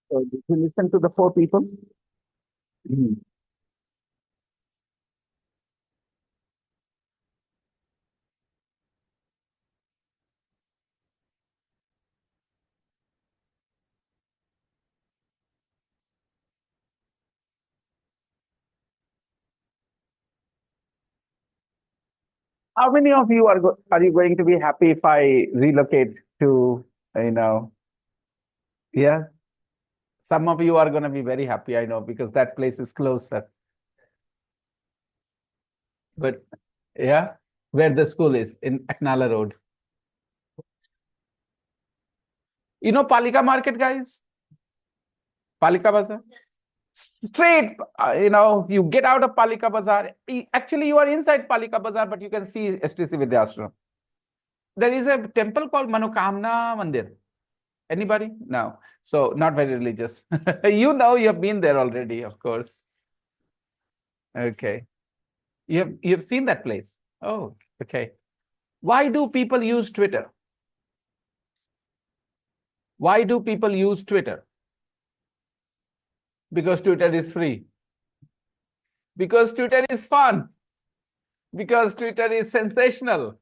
So did you listen to the four people? Mhm. How many of you are you going to be happy if I relocate to, you know, yeah, some of you are going to be very happy, I know, because that place is closer. But yeah, where the school is in Aknala Road. You know Palika Market, guys? Palika Bazaar. Straight, you get out of Palika Bazaar. Actually, you are inside Palika Bazaar, but you can see STC Vidyashram. There is a temple called Manokamna Mandir. Anybody? No. So not very religious. You have been there already, of course. Okay. You have seen that place. Oh, okay. Why do people use Twitter? Why do people use Twitter? Because Twitter is free. Because Twitter is fun. Because Twitter is sensational.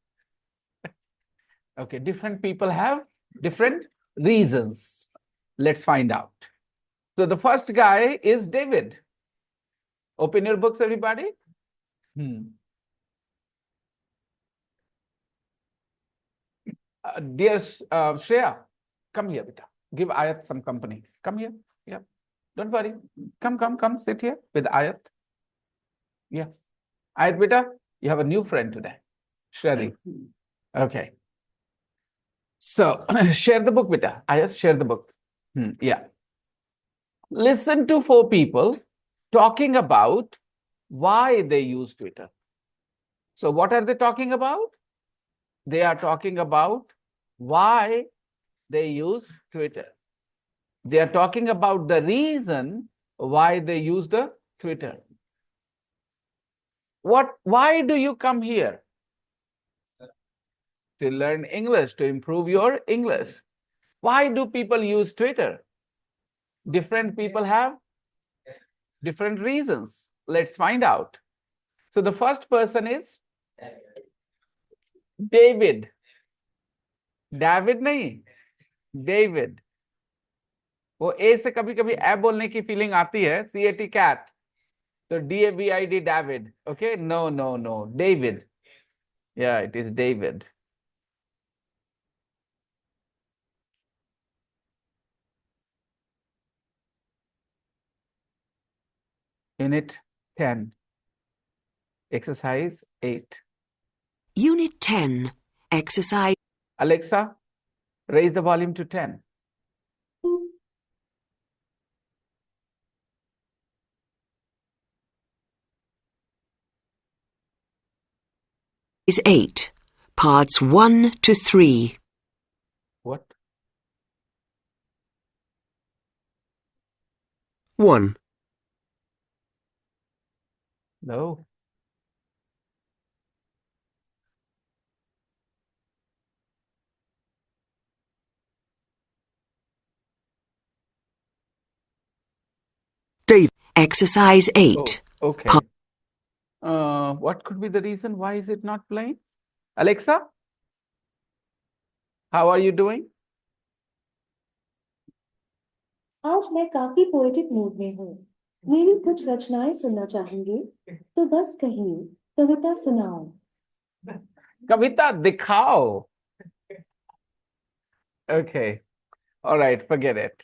Okay, different people have different reasons. Let's find out. So the first guy is David. Open your books, everybody. Dear Shreya, come here, beta. Give Ayat some company. Come here. Yeah. Don't worry. Come, sit here with Ayat. Yeah. Ayat, beta, you have a new friend today. Shreya. Okay. So share the book, beta. Ayat, share the book. Yeah. Listen to four people talking about why they use Twitter. So what are they talking about? They are talking about why they use Twitter. They are talking about the reason why they use the Twitter. Why do you come here? To learn English, to improve your English. Why do people use Twitter? Different people have different reasons. Let's find out. So the first person is David. David नहीं, David. वो ए से कभी कभी ए बोलने की feeling आती है, CAT cat. So DAVID David. Okay, no, David. Yeah, it is David. Unit 10, exercise 8. Unit 10, exercise. Alexa, raise the volume to 10. Is 8, parts 1 to 3. What? 1. No. Dave. Exercise 8. Oh, okay. What could be the reason? Why is it not playing? Alexa, how are you doing? आज मैं काफी poetic mood में हूँ। मेरी कुछ रचनाएं सुनना चाहेंगे तो बस कहिए कविता सुनाओ। कविता दिखाओ. Okay. All right, forget it.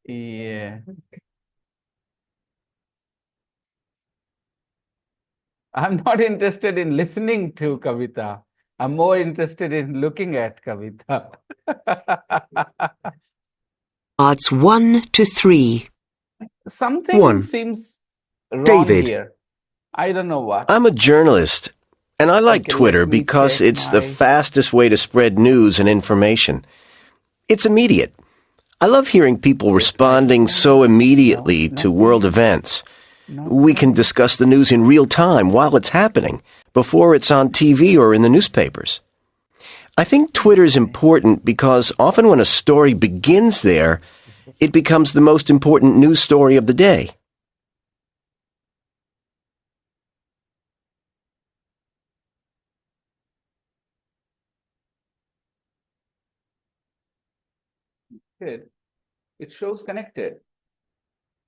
Yeah. I'm not interested in listening to Kavita. I'm more interested in looking at Kavita. Parts 1 to 3. Something 1. seems wrong David. here. I don't know what. I'm a journalist, and I like Okay, Twitter let me because check it's the my- fastest way to spread news and information. It's immediate. I love hearing people responding so immediately to world events. We can discuss the news in real time while it's happening, before it's on TV or in the newspapers. I think Twitter is important because often when a story begins there, it becomes the most important news story of the day. It shows connected.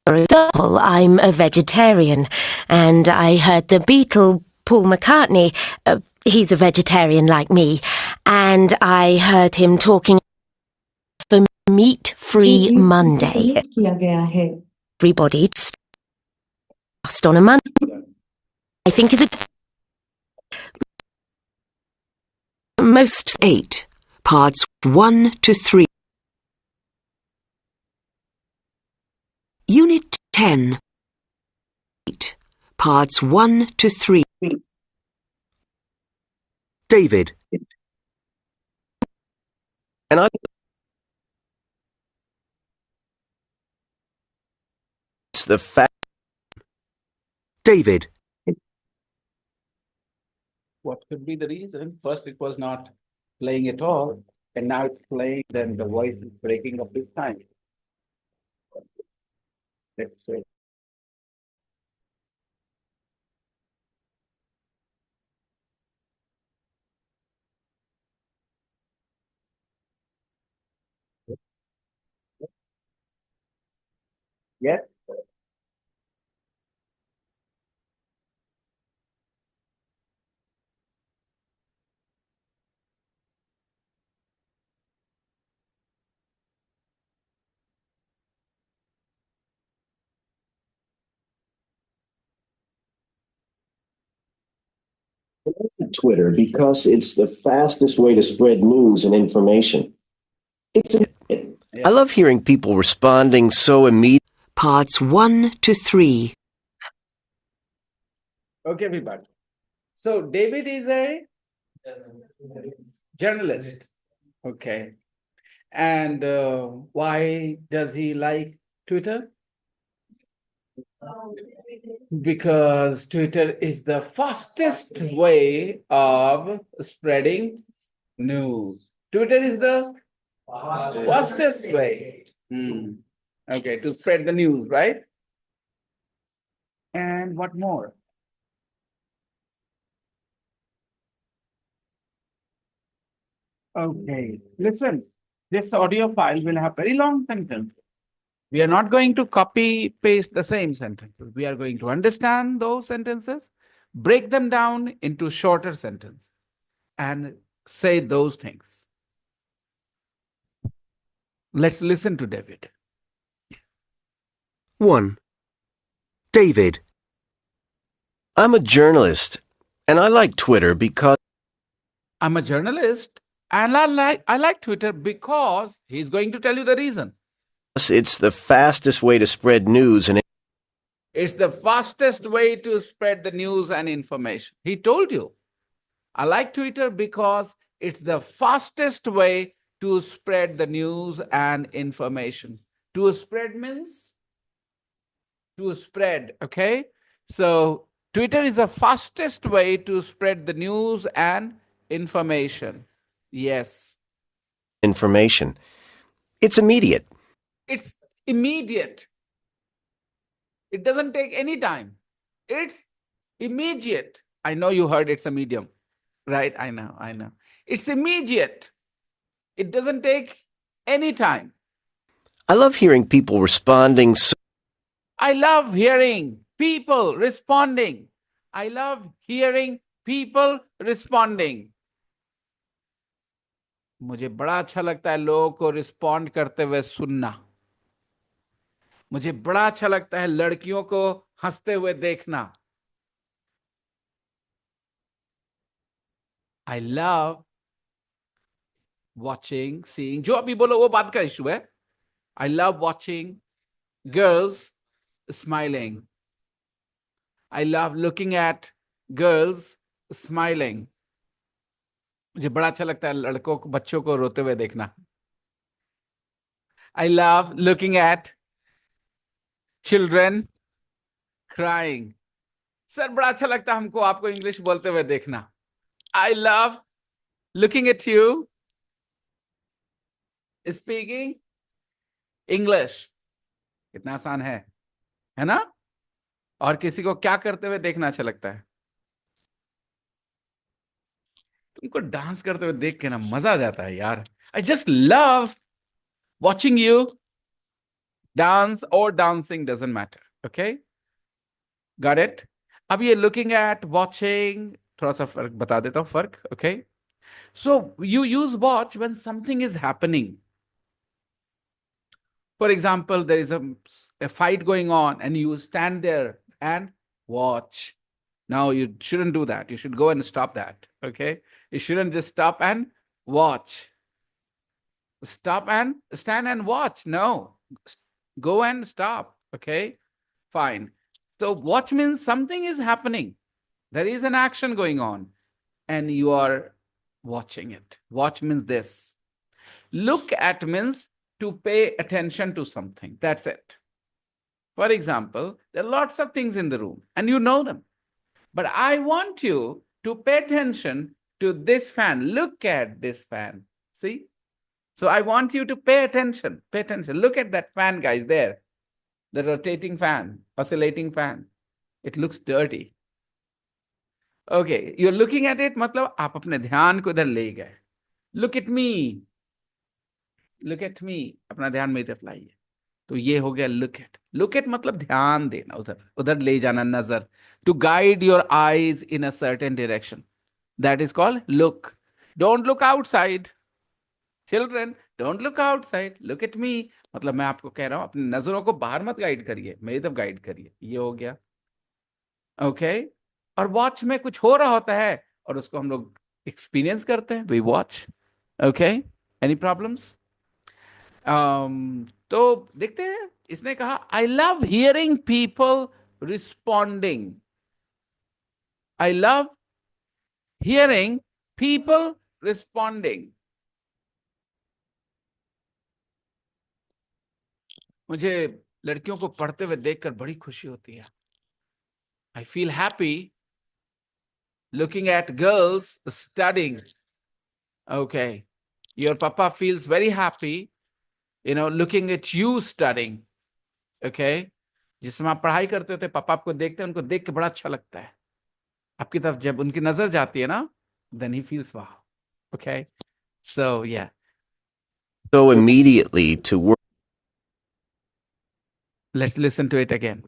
For example, I'm a vegetarian, and I heard the Beatle, Paul McCartney, he's a vegetarian like me, and I heard him talking for meat-free Monday. किया गया है Everybody just on a Monday, I think is a most 8. Parts 1 to 3. Unit 10. 8. Parts 1 to 3. David. And it's the fact. David. What could be the reason? First, it was not playing at all, and now it's playing, then the voice is breaking up big time. Let's see. Yes. Twitter because it's the fastest way to spread news and information. I love hearing people responding so immediately. Parts 1 to 3. Okay, everybody. So David is a journalist. Okay. And why does he like Twitter? Because Twitter is the fastest way of spreading news. Twitter is the fastest way. Okay, to spread the news, right? And what more? Okay, listen, this audio file will have very long sentence. We are not going to copy paste the same sentences. We are going to understand those sentences, break them down into shorter sentences, and say those things. Let's listen to David. 1. David. I'm a journalist, and I like Twitter because I'm a journalist, and I like Twitter because he's going to tell you the reason. it's the fastest way to spread news and It's the fastest way to spread the news and information. He told you. I like Twitter because it's the fastest way to spread the news and information. To spread means to spread, okay? So Twitter is the fastest way to spread the news and information. Yes. information. It's immediate. It's immediate. It doesn't take any time. It's immediate. I know you heard it's a medium, right? I know. It's immediate. It doesn't take any time. I love hearing people responding so I love hearing people responding. I love hearing people responding. मुझे बड़ा अच्छा लगता है लोगों को respond करते हुए सुनना. मुझे बड़ा अच्छा लगता है लड़कियों को हंसते हुए देखना. I love watching, seeing. जो अभी बोलो वो बात का इशू है. I love watching girls smiling. I love looking at girls smiling. मुझे बड़ा अच्छा लगता है लड़कों को बच्चों को रोते हुए देखना. I love looking at children crying. Sir बड़ा अच्छा लगता है हमको आपको इंग्लिश बोलते हुए देखना. I love looking at you speaking English कितना आसान है ना? और किसी को क्या करते हुए देखना अच्छा लगता है? तुमको डांस करते हुए देख के ना मजा आ जाता है यार. I just love watching you dance or dancing, doesn't matter. Okay, got it. अब ये लुकिंग एट, वॉचिंग, थोड़ा सा फर्क बता देता हूं, फर्क. Okay, so you use watch when something is happening. For example, there is a fight going on and you stand there and watch. Now, you shouldn't do that. You should go and stop that. Okay? You shouldn't just stop and watch. Stop and stand and watch. No. Go and stop. Okay? Fine. So, watch means something is happening. There is an action going on and you are watching it. Watch means this. Look at means to pay attention to something. That's it. For example, there are lots of things in the room and you know them. But I want you to pay attention to this fan. Look at this fan. See? So I want you to pay attention. Pay attention. Look at that fan, guys, there. The rotating fan, oscillating fan. It looks dirty. Okay, you're looking at it, मतलब आप अपने ध्यान को इधर ले गए. Look at me. Look at me. अपना ध्यान मेरी तरफ लाइए. तो ये हो गया look at. Look at मतलब ध्यान देना, उधर उधर ले जाना नजर. To guide your eyes in a certain direction. That is called look. Don't look outside. Children, don't look outside. Look at me. मतलब मैं आपको कह रहा हूं अपनी नजरों को बाहर मत गाइड करिए, मेरी तरफ गाइड करिए. ये हो गया. ओके. और वॉच में कुछ हो रहा होता है और उसको हम लोग एक्सपीरियंस करते हैं. We watch. Okay. Any problems? तो देखते हैं. इसने कहा I love hearing people responding. I love hearing people responding. मुझे लड़कियों को पढ़ते हुए देखकर बड़ी खुशी होती है. I feel happy looking at girls studying. Okay, your papa feels very happy, looking at you studying. Okay, जिस समय आप पढ़ाई करते होते पापा आपको देखते हैं, उनको देख के बड़ा अच्छा लगता है. आपकी तरफ जब उनकी नजर जाती है ना, then he feels wow. Okay, so yeah. So immediately to work. Let's listen to it again.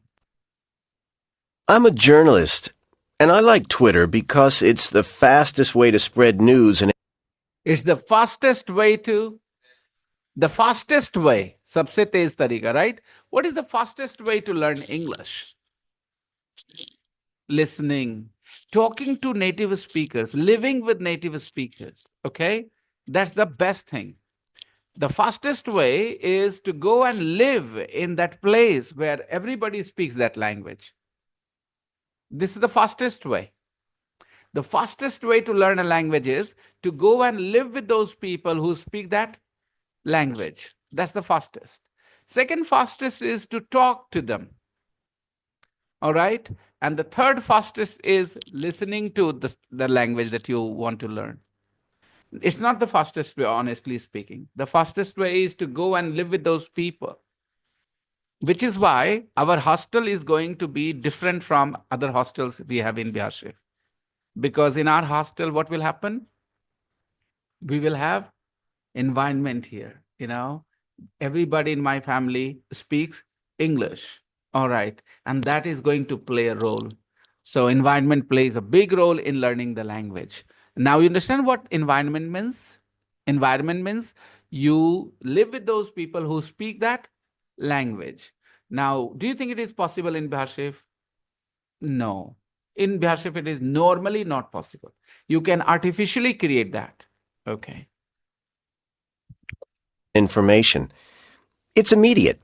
I'm a journalist, and I like Twitter because it's the fastest way to spread news and It's the fastest way, सबसे तेज तरीका, right? What is the fastest way to learn English? Listening, talking to native speakers, living with native speakers. Okay, that's the best thing. The fastest way is to go and live in that place where everybody speaks that language. This is the fastest way. The fastest way to learn a language is to go and live with those people who speak that language. That's the fastest. Second fastest is to talk to them. All right. And the third fastest is listening to the language that you want to learn. It's not the fastest way, honestly speaking. The fastest way is to go and live with those people, which is why our hostel is going to be different from other hostels we have in Bihar Sharif. Because in our hostel, what will happen? We will have environment here. Everybody in my family speaks English. All right. And that is going to play a role. So environment plays a big role in learning the language. Now you understand what environment means? Environment means you live with those people who speak that language. Now, do you think it is possible in Bihar Sharif? No. In Bihar Sharif, it is normally not possible. You can artificially create that. Okay. information. It's immediate.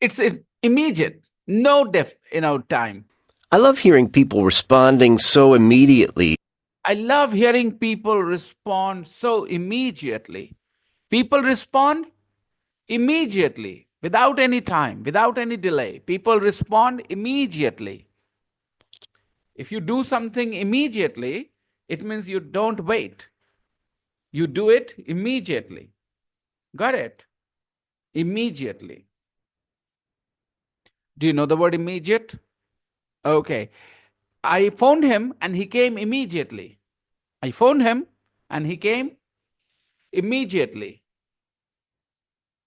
It's immediate. No time. I love hearing people responding so immediately. I love hearing people respond so immediately. People respond immediately, without any time, without any delay. People respond immediately. If you do something immediately, it means you don't wait. You do it immediately. Got it? Immediately. Do you know the word immediate? Okay. I phoned him and he came immediately. I phoned him and he came immediately.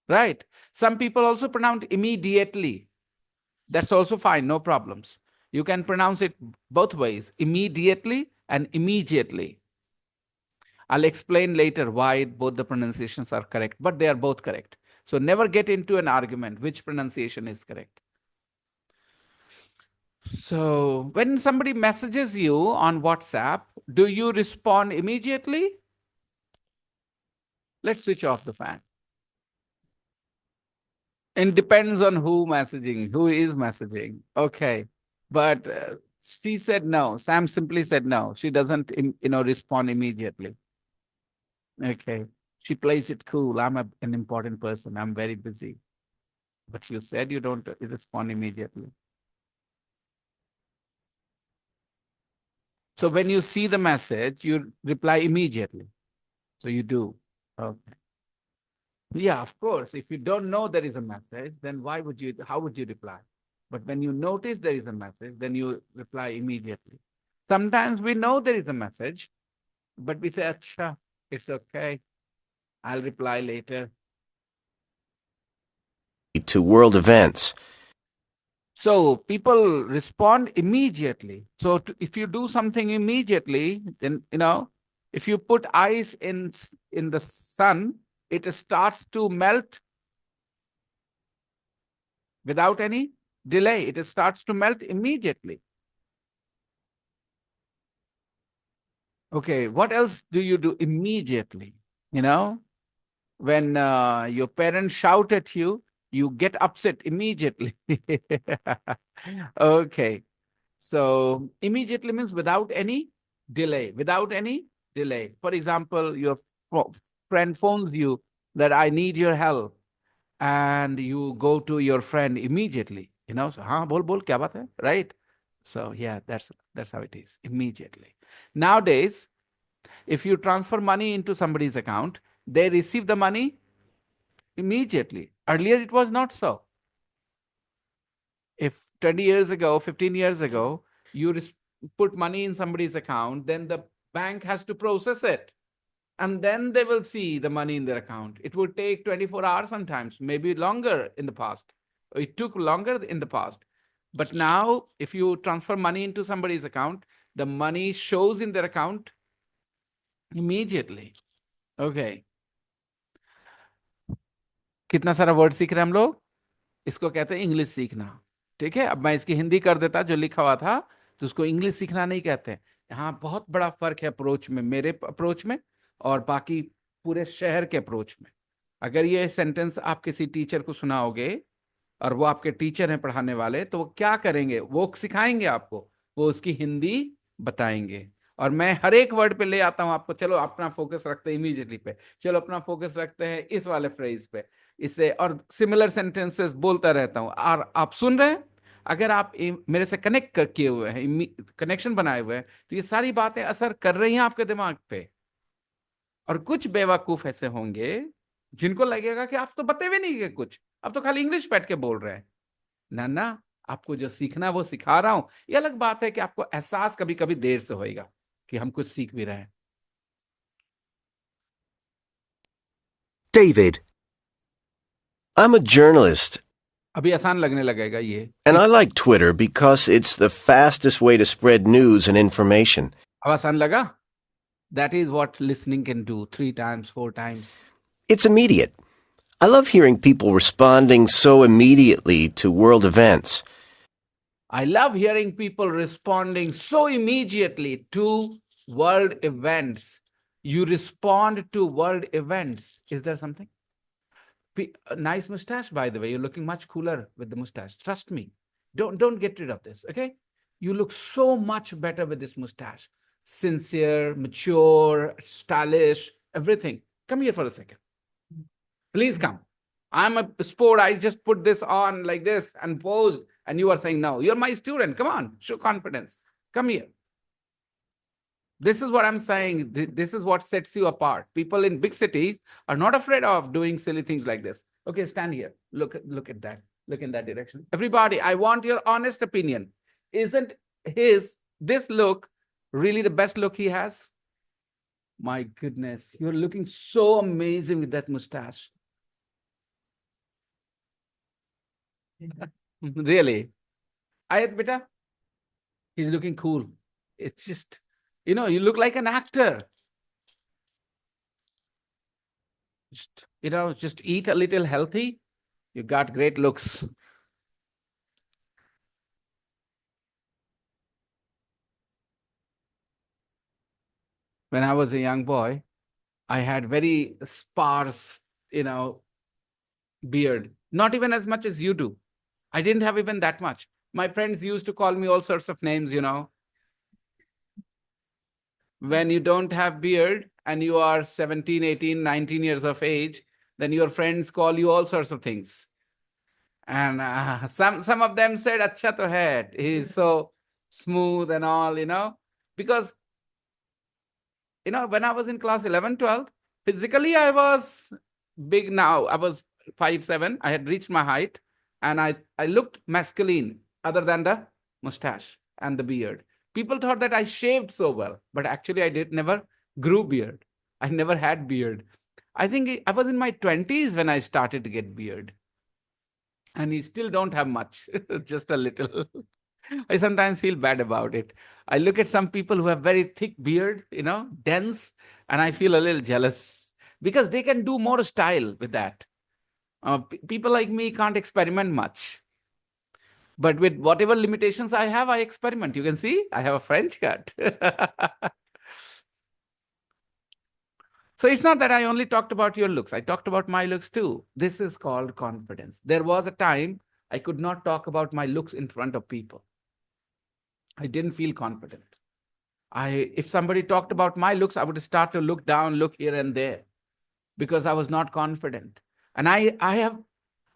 Right? Some people also pronounce immediately. That's also fine, no problems. You can pronounce it both ways, immediately and immediately. I'll explain later why both the pronunciations are correct, but they are both correct. So never get into an argument which pronunciation is correct. So when somebody messages you on WhatsApp, do you respond immediately? Let's switch off the fan. It depends on who is messaging. Okay. But she said no. Sam simply said no. She doesn't, respond immediately. Okay. She plays it cool. I'm an important person. I'm very busy. But you said you don't respond immediately. So when you see the message, you reply immediately. So you do. Okay. Yeah, of course. If you don't know there is a message, then how would you reply? But when you notice there is a message, then you reply immediately. Sometimes we know there is a message, but we say, Acha, it's okay. I'll reply later. To world events. So people respond immediately. So if you do something immediately, then, if you put ice in the sun, it starts to melt without any delay. It starts to melt immediately. Okay, what else do you do immediately? When your parents shout at you, you get upset immediately. Okay, so immediately means without any delay. Without any delay. For example, your friend phones you that I need your help, and you go to your friend immediately. So bol kya baat hai, right? So yeah, that's how it is. Immediately. Nowadays, if you transfer money into somebody's account, they receive the money immediately. Earlier, it was not so. If 20 years ago, 15 years ago, you put money in somebody's account, then the bank has to process it. And then they will see the money in their account. It would take 24 hours sometimes, maybe longer in the past. It took longer in the past. But now, if you transfer money into somebody's account, the money shows in their account immediately. Okay. कितना सारा word सीख रहे हैं हम लोग? इसको कहते हैं इंग्लिश सीखना. ठीक है, अब मैं इसकी हिंदी कर देता जो लिखा हुआ था, तो उसको इंग्लिश सीखना नहीं कहते. यहाँ बहुत बड़ा फर्क है अप्रोच में, मेरे अप्रोच में और बाकी पूरे शहर के अप्रोच में. अगर ये सेंटेंस आप किसी टीचर को सुनाओगे और वो आपके टीचर हैं पढ़ाने वाले, तो वो क्या करेंगे? वो सिखाएंगे आपको, वो उसकी हिंदी बताएंगे. और मैं हर एक वर्ड पे ले आता हूं आपको. चलो अपना फोकस रखते हैं इमीडिएटली पे, चलो अपना फोकस रखते हैं इस वाले फ्रेज पे, इससे, और सिमिलर सेंटेंसेस बोलता रहता हूं. और आप सुन रहे हैं, अगर आप मेरे से कनेक्ट किए हुए हैं, कनेक्शन बनाए हुए हैं, तो ये सारी बातें असर कर रही हैं आपके दिमाग पे. और कुछ बेवकूफ ऐसे होंगे जिनको लगेगा कि आप तो बते हुए नहीं गए कुछ, अब तो खाली इंग्लिश बैठ के बोल रहे हैं. ना, आपको जो सीखना वो सिखा रहा हूं. ये अलग बात है कि आपको एहसास कभी कभी देर से होएगा कि हम कुछ सीख भी रहे हैं. David. I'm a journalist. अभी आसान लगने लगेगा ये. And I like Twitter because it's the fastest way to spread news and information. अब आसान लगा? That is what listening can do 3 times, 4 times. It's immediate. I love hearing people responding so immediately to world events. I love hearing people responding so immediately to world events. You respond to world events. Is there something? Nice mustache, by the way. You're looking much cooler with the mustache. Trust me. Don't get rid of this, okay? You look so much better with this mustache. Sincere, mature, stylish, everything. Come here for a second. Please come. I'm a sport. I just put this on like this and posed, and you are saying no. You're my student. Come on, show confidence. Come here. This is what I'm saying. This is what sets you apart. People in big cities are not afraid of doing silly things like this. Okay, stand here. Look at that. Look in that direction. Everybody, I want your honest opinion. Isn't this look really the best look he has? My goodness, you're looking so amazing with that mustache. Really. Ayat beta, he's looking cool. It's just, you look like an actor. Just eat a little healthy. You got great looks. When I was a young boy, I had very sparse, beard. Not even as much as you do. I didn't have even that much. My friends used to call me all sorts of names, When you don't have beard and you are 17, 18, 19 years of age, then your friends call you all sorts of things. And some of them said, "Acha to hai." He's so smooth and all, because, when I was in class 11, 12, physically I was big now. I was 5'7". I had reached my height and I looked masculine other than the mustache and the beard. People thought that I shaved so well, but actually I never grew beard. I never had beard. I think I was in my 20s when I started to get beard. And you still don't have much, just a little. I sometimes feel bad about it. I look at some people who have very thick beard, dense, and I feel a little jealous because they can do more style with that. People like me can't experiment much. But with whatever limitations I have, I experiment. You can see I have a French cut. So it's not that I only talked about your looks. I talked about my looks too. This is called confidence. There was a time I could not talk about my looks in front of people. I didn't feel confident. If somebody talked about my looks, I would start to look down, look here and there, because I was not confident. And I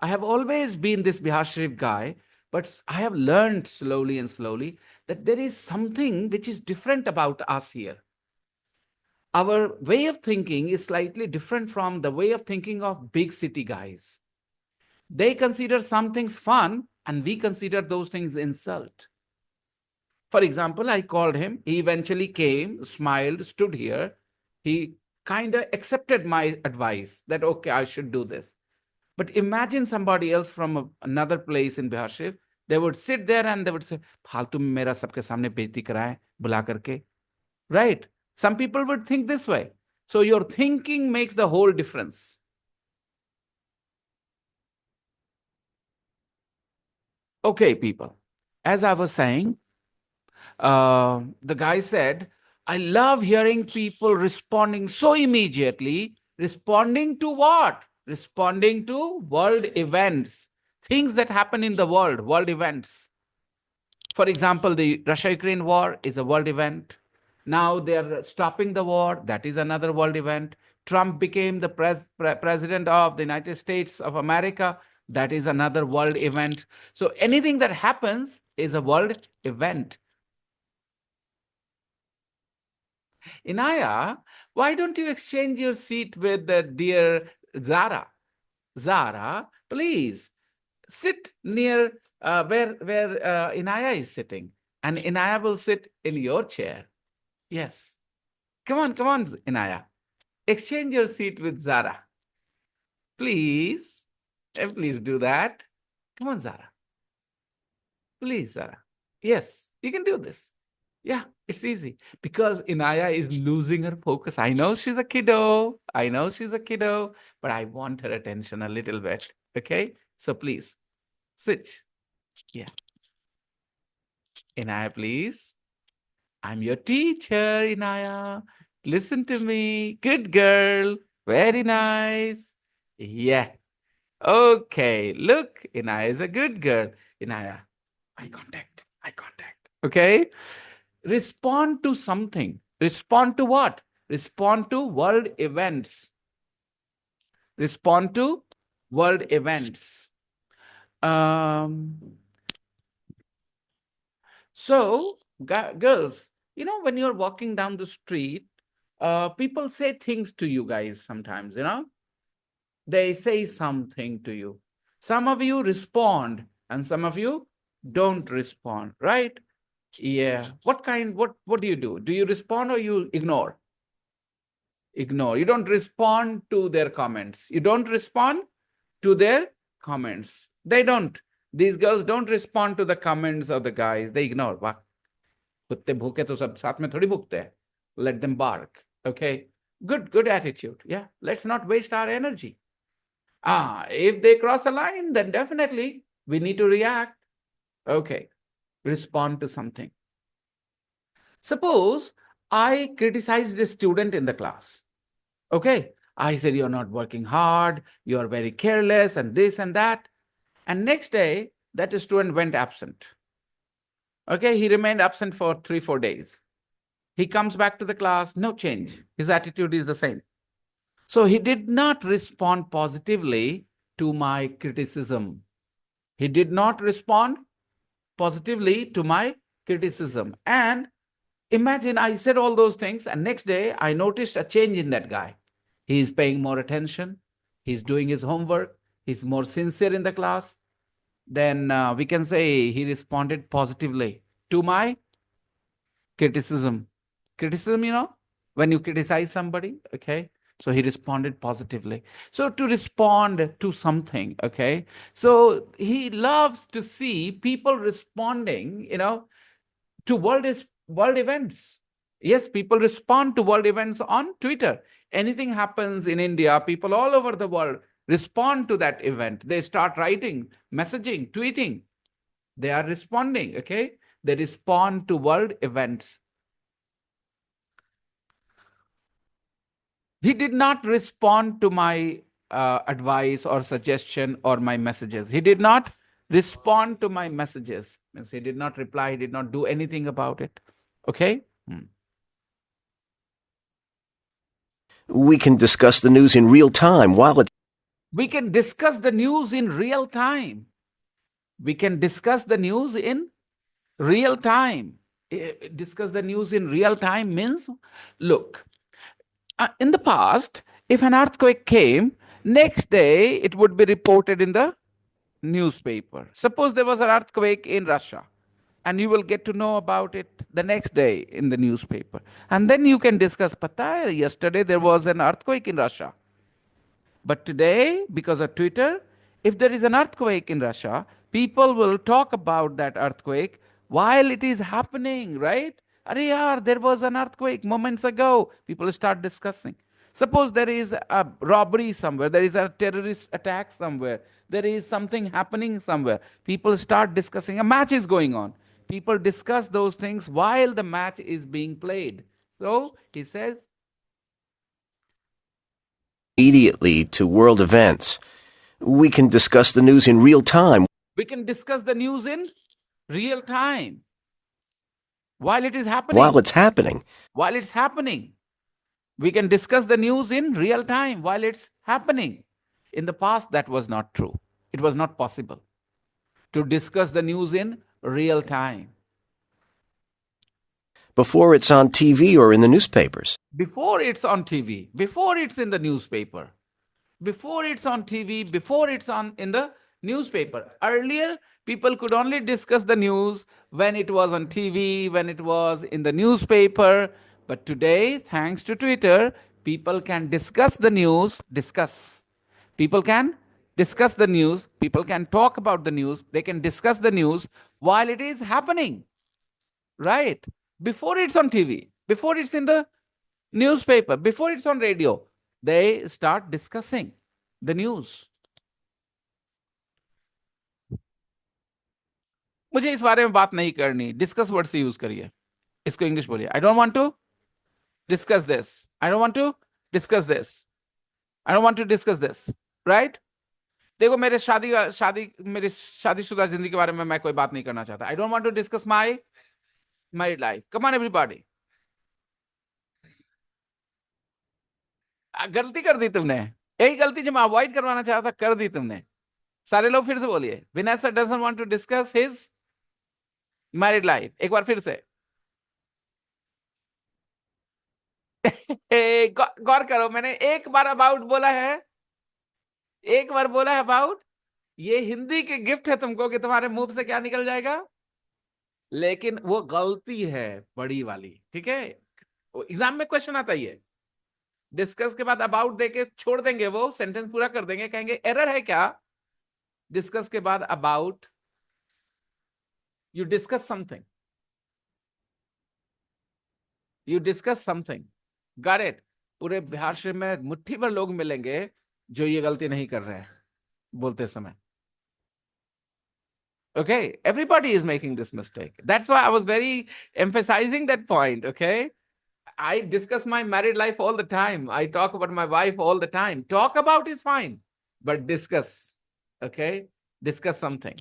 have always been this Bihar Sharif guy, but I have learned slowly and slowly that there is something which is different about us here. Our way of thinking is slightly different from the way of thinking of big city guys. They consider some things fun, and we consider those things insult. For example, I called him. He eventually came, smiled, stood here. He kind of accepted my advice that, okay, I should do this. But imagine somebody else from another place in Bihar Sharif. They would sit there and they would say, "फालतू में मेरा सबके सामने बेइज्जती कराए बुला करके." Right? Some people would think this way. So your thinking makes the whole difference. Okay, people. As I was saying, the guy said, "I love hearing people responding so immediately." Responding to what? Responding to world events, things that happen in the world events. For example, the Russia-Ukraine war is a world event. Now they're stopping the war. That is another world event. Trump became the president of the United States of America. That is another world event. So anything that happens is a world event. Inaya, why don't you exchange your seat with the dear Zara? Zara, please sit near where Inaya is sitting, and Inaya will sit in your chair. Yes. Come on, Inaya. Exchange your seat with Zara. Please. Please do that. Come on, Zara. Please, Zara. Yes, you can do this. Yeah, it's easy because Inaya is losing her focus. I know she's a kiddo. But I want her attention a little bit. Okay? So please, switch. Yeah. Inaya, please. I'm your teacher, Inaya. Listen to me. Good girl. Very nice. Yeah. Okay. Look, Inaya is a good girl. Inaya, eye contact. Okay? Respond to something. Respond to what? Respond to world events. Respond to world events. So, girls, when you're walking down the street, people say things to you guys sometimes, They say something to you. Some of you respond and some of you don't respond, right? Yeah. What do you do? Do you respond or you ignore? Ignore. You don't respond to their comments. You don't respond to their comments. They don't. These girls don't respond to the comments of the guys. They ignore. वाह, कुत्ते भूखे तो सब साथ में थोड़ी भूखते हैं. Let them bark. Okay. Good attitude. Yeah. Let's not waste our energy. If they cross a line, then definitely we need to react. Okay. Respond to something. Suppose I criticized a student in the class. Okay. I said, you're not working hard, you're very careless, and this and that. And next day, that student went absent. Okay. He remained absent for 3-4 days. He comes back to the class, no change. His attitude is the same. So he did not respond positively to my criticism. He did not respond positively to my criticism. And imagine I said all those things, and next day I noticed a change in that guy. He is paying more attention. He's doing his homework. He's more sincere in the class. Then we can say he responded positively to my criticism. Criticism, when you criticize somebody, okay? So he responded positively. So to respond to something, okay? So he loves to see people responding, to world events. Yes, people respond to world events on Twitter. Anything happens in India, people all over the world respond to that event. They start writing, messaging, tweeting. They are responding, okay? They respond to world events. He did not respond to my advice or suggestion or my messages. He did not respond to my messages. Means he did not reply. He did not do anything about it. Okay? We can discuss the news in real time while it's We can discuss the news in real time. We can discuss the news in real time. Discuss the news in real time means, look, in the past, if an earthquake came, next day it would be reported in the newspaper. Suppose there was an earthquake in Russia, and you will get to know about it the next day in the newspaper. And then you can discuss, Pata hai, yesterday there was an earthquake in Russia. But today, because of Twitter, if there is an earthquake in Russia, people will talk about that earthquake while it is happening, right? Arey yaar, there was an earthquake moments ago. People start discussing. Suppose there is a robbery somewhere, there is a terrorist attack somewhere, there is something happening somewhere. People start discussing. A match is going on. People discuss those things while the match is being played. So he says, immediately to world events. We can discuss the news in real time. We can discuss the news in real time while it is happening. While it's happening. While it's happening. We can discuss the news in real time while it's happening. In the past, that was not true. It was not possible to discuss the news in real time. Before it's on TV or in the newspapers. Before it's on TV, before it's in the newspaper, before it's on TV, before it's in the newspaper. Earlier, people could only discuss the news when it was on TV, when it was in the newspaper. But today, thanks to Twitter, people can discuss the news, People can discuss the news, people can talk about the news, they can discuss the news while it is happening, right? Before it's on TV, before it's in the newspaper, before it's on radio, they start discussing the news. मुझे इस बारे में बात नहीं करनी. Discuss word से use करिए. इसको इंग्लिश बोलिए. I don't want to discuss this. I don't want to discuss this. I don't want to discuss this. Right? देखो मेरी शादीशुदा जिंदगी के बारे में मैं कोई बात नहीं करना चाहता. I don't want to discuss my married life. Come on everybody. गलती कर दी तुमने. यही गलती जो मैं अवॉइड करवाना चाहता कर दी तुमने. सारे लोग फिर से बोलिए. Vinay sir doesn't want to discuss his married life. एक बार फिर से. गौर करो, मैंने एक बार अबाउट बोला है, एक बार बोला है अबाउट, ये हिंदी के गिफ्ट है तुमको कि तुम्हारे मुंह से क्या निकल जाएगा, लेकिन वो गलती है बड़ी वाली, ठीक है। एग्जाम में क्वेश्चन आता ही है, डिस्कस के बाद अबाउट देके छोड़ देंगे, वो सेंटेंस पूरा कर देंगे, कहेंगे एरर है क्या, डिस्कस के बाद about, you discuss something, you discuss something, got it. पूरे बिहार शरीफ में मुट्ठी भर लोग मिलेंगे जो ये गलती नहीं कर रहे हैं बोलते समय। Okay, everybody is making this mistake. That's why I was very emphasizing that point. Okay, I discuss my married life all the time. I talk about my wife all the time. Talk about is fine, but discuss. Okay, discuss something.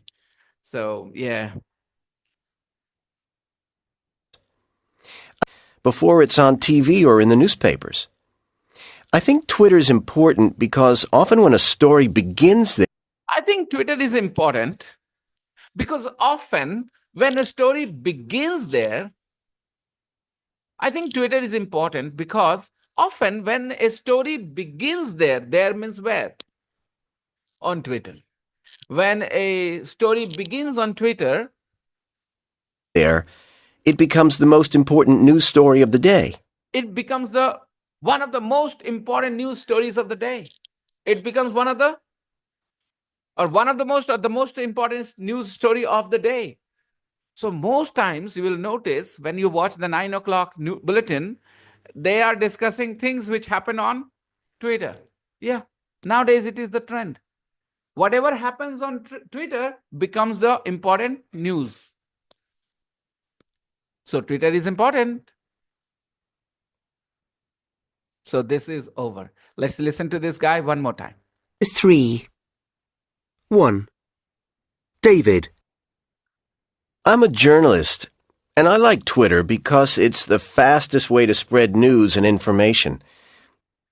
So yeah. Before it's on TV or in the newspapers. I think Twitter's important because often when a story begins there, I think Twitter is important because often when a story begins there, I think Twitter is important because often when a story begins there means where? On Twitter. When a story begins on Twitter, it becomes the most important news story of the day. it becomes one of the most important news stories of the day. It becomes one of the most important news story of the day. So most times you will notice when you watch the 9 o'clock bulletin, they are discussing things which happen on Twitter. Yeah, nowadays it is the trend. Whatever happens on Twitter becomes the important news. So Twitter is important. So this is over. Let's listen to this guy one more time. 3. 1. David. I'm a journalist, and I like Twitter because it's the fastest way to spread news and information.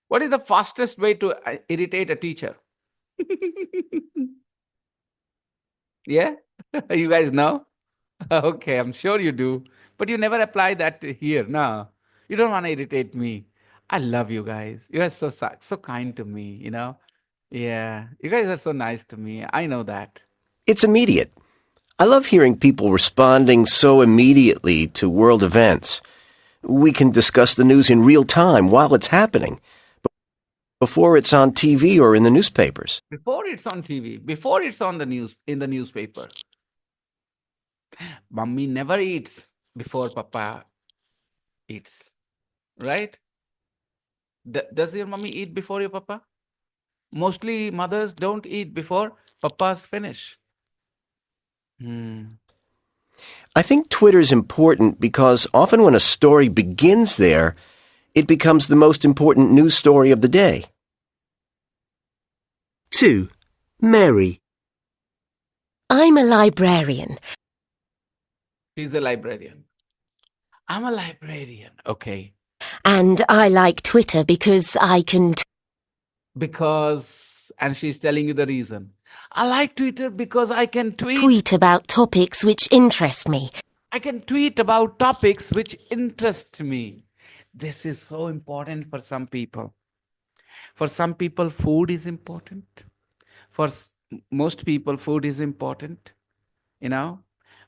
What is the fastest way to irritate a teacher? Yeah? You guys know? Okay, I'm sure you do. But you never apply that here. No. You don't want to irritate me. I love you guys. You guys are so kind to me, you know? Yeah. You guys are so nice to me. I know that. It's immediate. I love hearing people responding so immediately to world events. We can discuss the news in real time while it's happening, before it's on TV or in the newspapers. Before it's on TV, before it's on the news, in the newspaper. Mummy never eats before Papa eats, right? Does your mummy eat before your Papa? Mostly mothers don't eat before Papa's finish. I think Twitter's important because often when a story begins there, it becomes the most important news story of the day. 2. Mary. I'm a librarian. She's a librarian. I'm a librarian. Okay. And I like Twitter because I can And she's telling you the reason. I like Twitter because I can tweet about topics which interest me. I can tweet about topics which interest me. This is so important for some people. For some people, food is important. For most people, food is important, you know.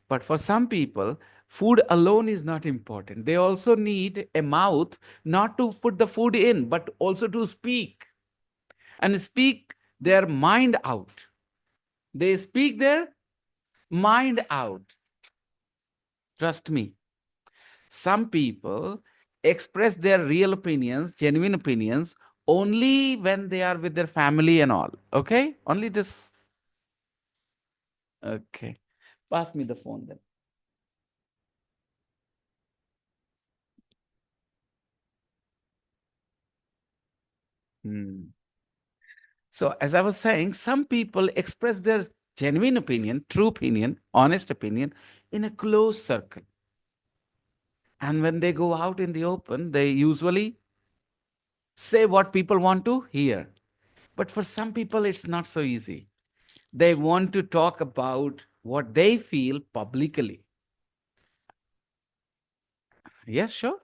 But for some people, food alone is not important. They also need a mouth not to put the food in, but also to speak. And speak their mind out. They speak their mind out. Trust me. Some people express their real opinions, genuine opinions, only when they are with their family and all. Okay? Only this. Okay. Pass me the phone then. So, as I was saying, some people express their genuine opinion, true opinion, honest opinion in a close circle. And when they go out in the open, they usually say what people want to hear. But for some people, it's not so easy. They want to talk about what they feel publicly. Yes, sure.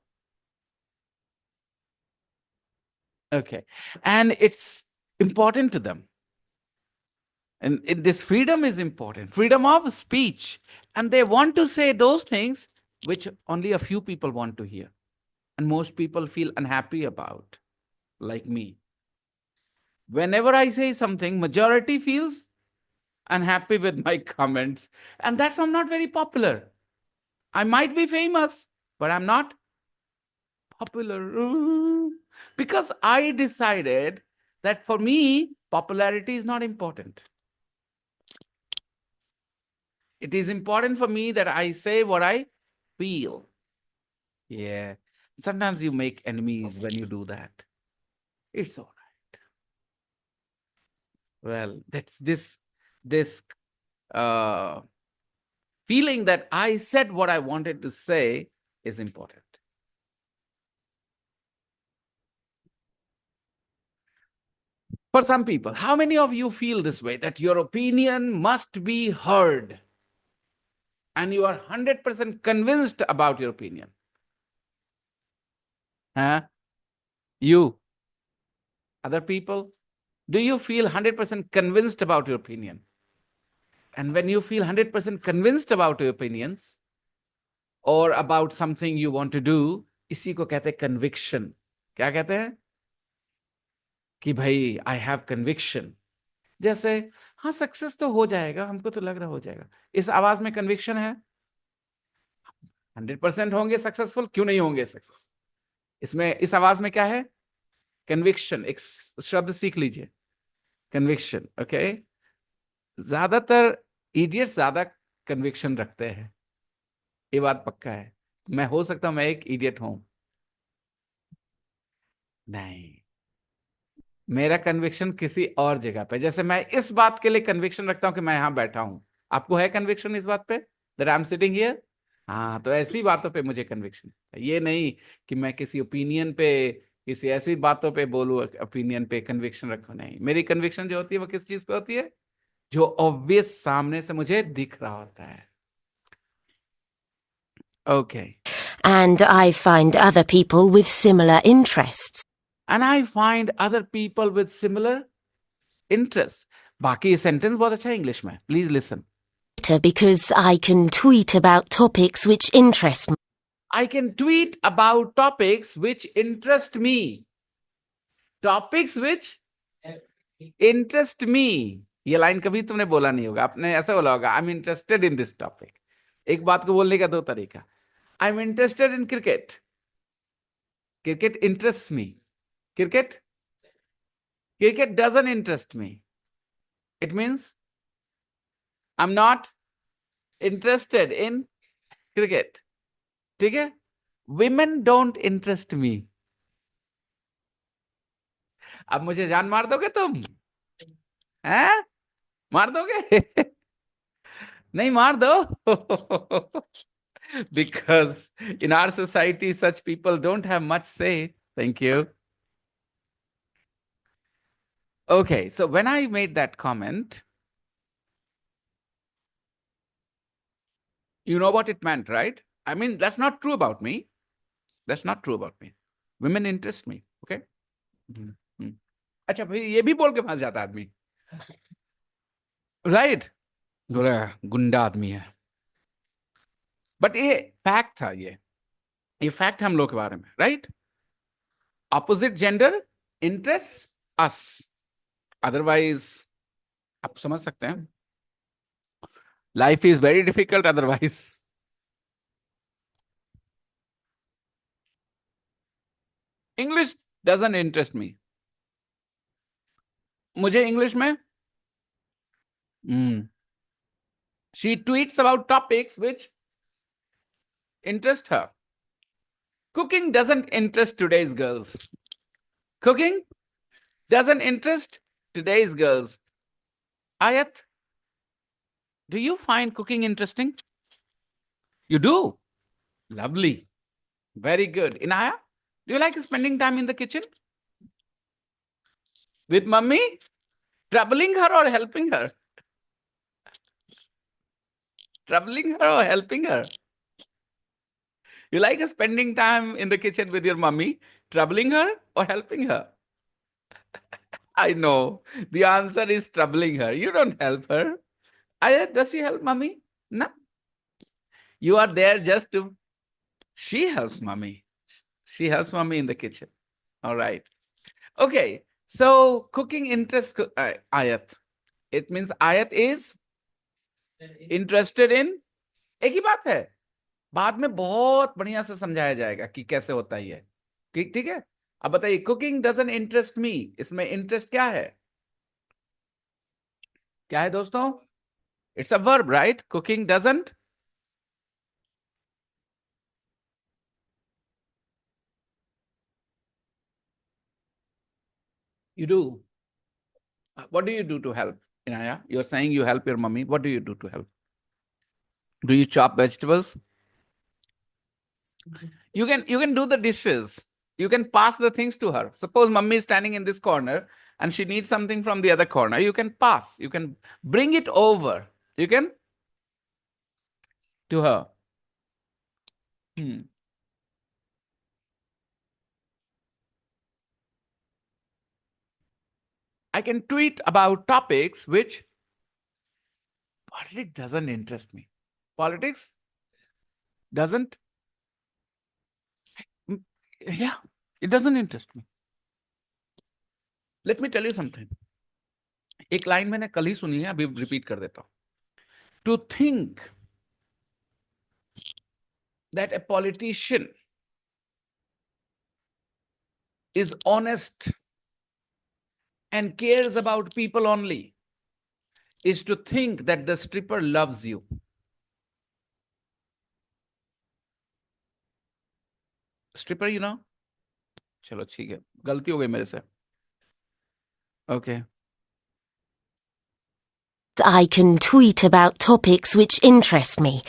Okay. And it's important to them. And this freedom is important, freedom of speech. And they want to say those things which only a few people want to hear. And most people feel unhappy about, like me. Whenever I say something, majority feels unhappy with my comments. And that's why I'm not very popular. I might be famous, but I'm not popular. Because I decided that for me, popularity is not important. It is important for me that I say what I feel. Yeah. Sometimes you make enemies when you do that. It's all right. Well, that's this feeling that I said what I wanted to say is important. For some people, how many of you feel this way, that your opinion must be heard and you are 100% convinced about your opinion? Huh? You? Other people? Do you feel 100% convinced about your opinion? And when you feel 100% convinced about your opinions or about something you want to do, इसी को कहते हैं conviction. क्या कहते हैं? कि भाई I have conviction. जैसे हाँ सक्सेस तो हो जाएगा, हमको तो लग रहा हो जाएगा. इस आवाज में कन्विक्शन है. 100% होंगे सक्सेसफुल, क्यों नहीं होंगे सक्सेसफुल? इसमें इस आवाज में क्या है? कन्विक्शन. एक शब्द सीख लीजिए, कन्विक्शन. ओके. ज्यादातर इडियट्स ज्यादा कन्विक्शन रखते हैं, ये बात पक्का है. मैं हो सकता हूं मैं एक इडियट हूं. नहीं, मेरा कन्विक्शन किसी और जगह पे. जैसे मैं इस बात के लिए कन्विक्शन रखता हूं कि मैं यहां बैठा हूं. आपको है कन्विक्शन इस बात पे that I am sitting here? हाँ, तो ऐसी बातों पे मुझे कन्विक्शन. ये नहीं कि मैं किसी ओपिनियन पे, किसी ऐसी बातों पे बोलूं, ओपिनियन पे कन्विक्शन रखूं. नहीं, मेरी कन्विक्शन जो होती है वो किस चीज पे होती है? जो ऑब्वियस सामने से मुझे दिख रहा होता है. Okay. And I find other people with similar interests. And I find other people with similar interests. बाकी सेंटेंस बहुत अच्छा है इंग्लिश में. Please listen. Because I can tweet about topics which interest me. I can tweet about topics which interest me. Topics which interest me. ये line कभी तुमने बोला नहीं होगा. आपने ऐसा बोला होगा, I'm interested in this topic. एक बात को बोलने का दो तरीका. I'm interested in cricket. Cricket interests me. Cricket doesn't interest me. It means I'm not interested in cricket. ठीक है? Women don't interest me. अब मुझे जान मार दोगे तुम? हैं? मार दोगे? नहीं मार दो. Because in our society, such people don't have much say. Thank you. Okay, so when I made that comment, you know what it meant, right? I mean, that's not true about me. That's not true about me. Women interest me, okay? अच्छा भाई, ये भी बोल के फंस जाता आदमी, right? बोला गुंडा आदमी है. बट ये फैक्ट था. ये फैक्ट हम लोग के बारे में, राइट? ऑपोजिट जेंडर इंटरेस्ट अस. अदरवाइज आप समझ सकते हैं, life is very difficult otherwise. English doesn't interest me. मुझे इंग्लिश में she tweets about topics which interest her. Cooking doesn't interest today's girls. Cooking doesn't interest today's girls. Ayat, do you find cooking interesting? You do? Lovely. Very good. Inaya, do you like spending time in the kitchen? With mummy? Troubling her or helping her? Troubling her or helping her? You like spending time in the kitchen with your mummy, troubling her or helping her? I know. The answer is troubling her. You don't help her. Does she help mommy? No. You are there just to... She helps mommy. She helps mommy in the kitchen. All right. Okay. So cooking interest ayat. It means ayat is interested in. एक ही बात है. बाद में बहुत बढ़िया से समझाया जाएगा कि कैसे होता है ये. ठीक है. अब बताइए, कुकिंग डजंट इंटरेस्ट मी, इसमें इंटरेस्ट क्या है? क्या है दोस्तों? It's a verb, right? Cooking doesn't. You do. What do you do to help, Inaya? You're saying you help your mummy. What do you do to help? Do you chop vegetables? You can do the dishes. You can pass the things to her. Suppose mummy is standing in this corner and she needs something from the other corner. You can pass. You can bring it over. You can to her. I can tweet about topics which politics doesn't interest me. Politics doesn't. Yeah, it doesn't interest me. Let me tell you something. एक line मैंने कल ही सुनी है, अभी repeat कर देता हूं. To think that a politician is honest and cares about people only is to think that the stripper loves you. Stripper, you know? चलो ठीक है, गलती हो गई मेरे से. Okay. I can tweet about topics which interest me.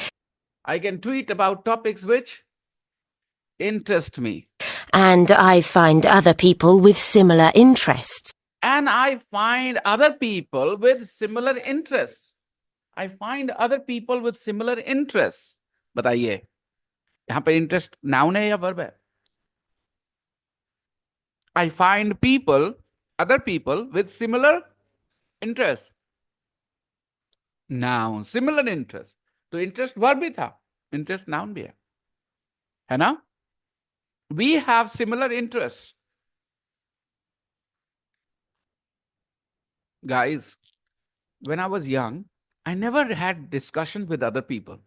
I can tweet about topics which interest me. And I find other people with similar interests. And I find other people with similar interests. I find other people with similar interests. बताइए, यहाँ पे interest noun है या verb है? I find people, other people with similar interests. Noun, similar interest. तो interest verb भी था, interest noun भी है ना? We have similar interests. Guys, when I was young, I never had discussion with other people.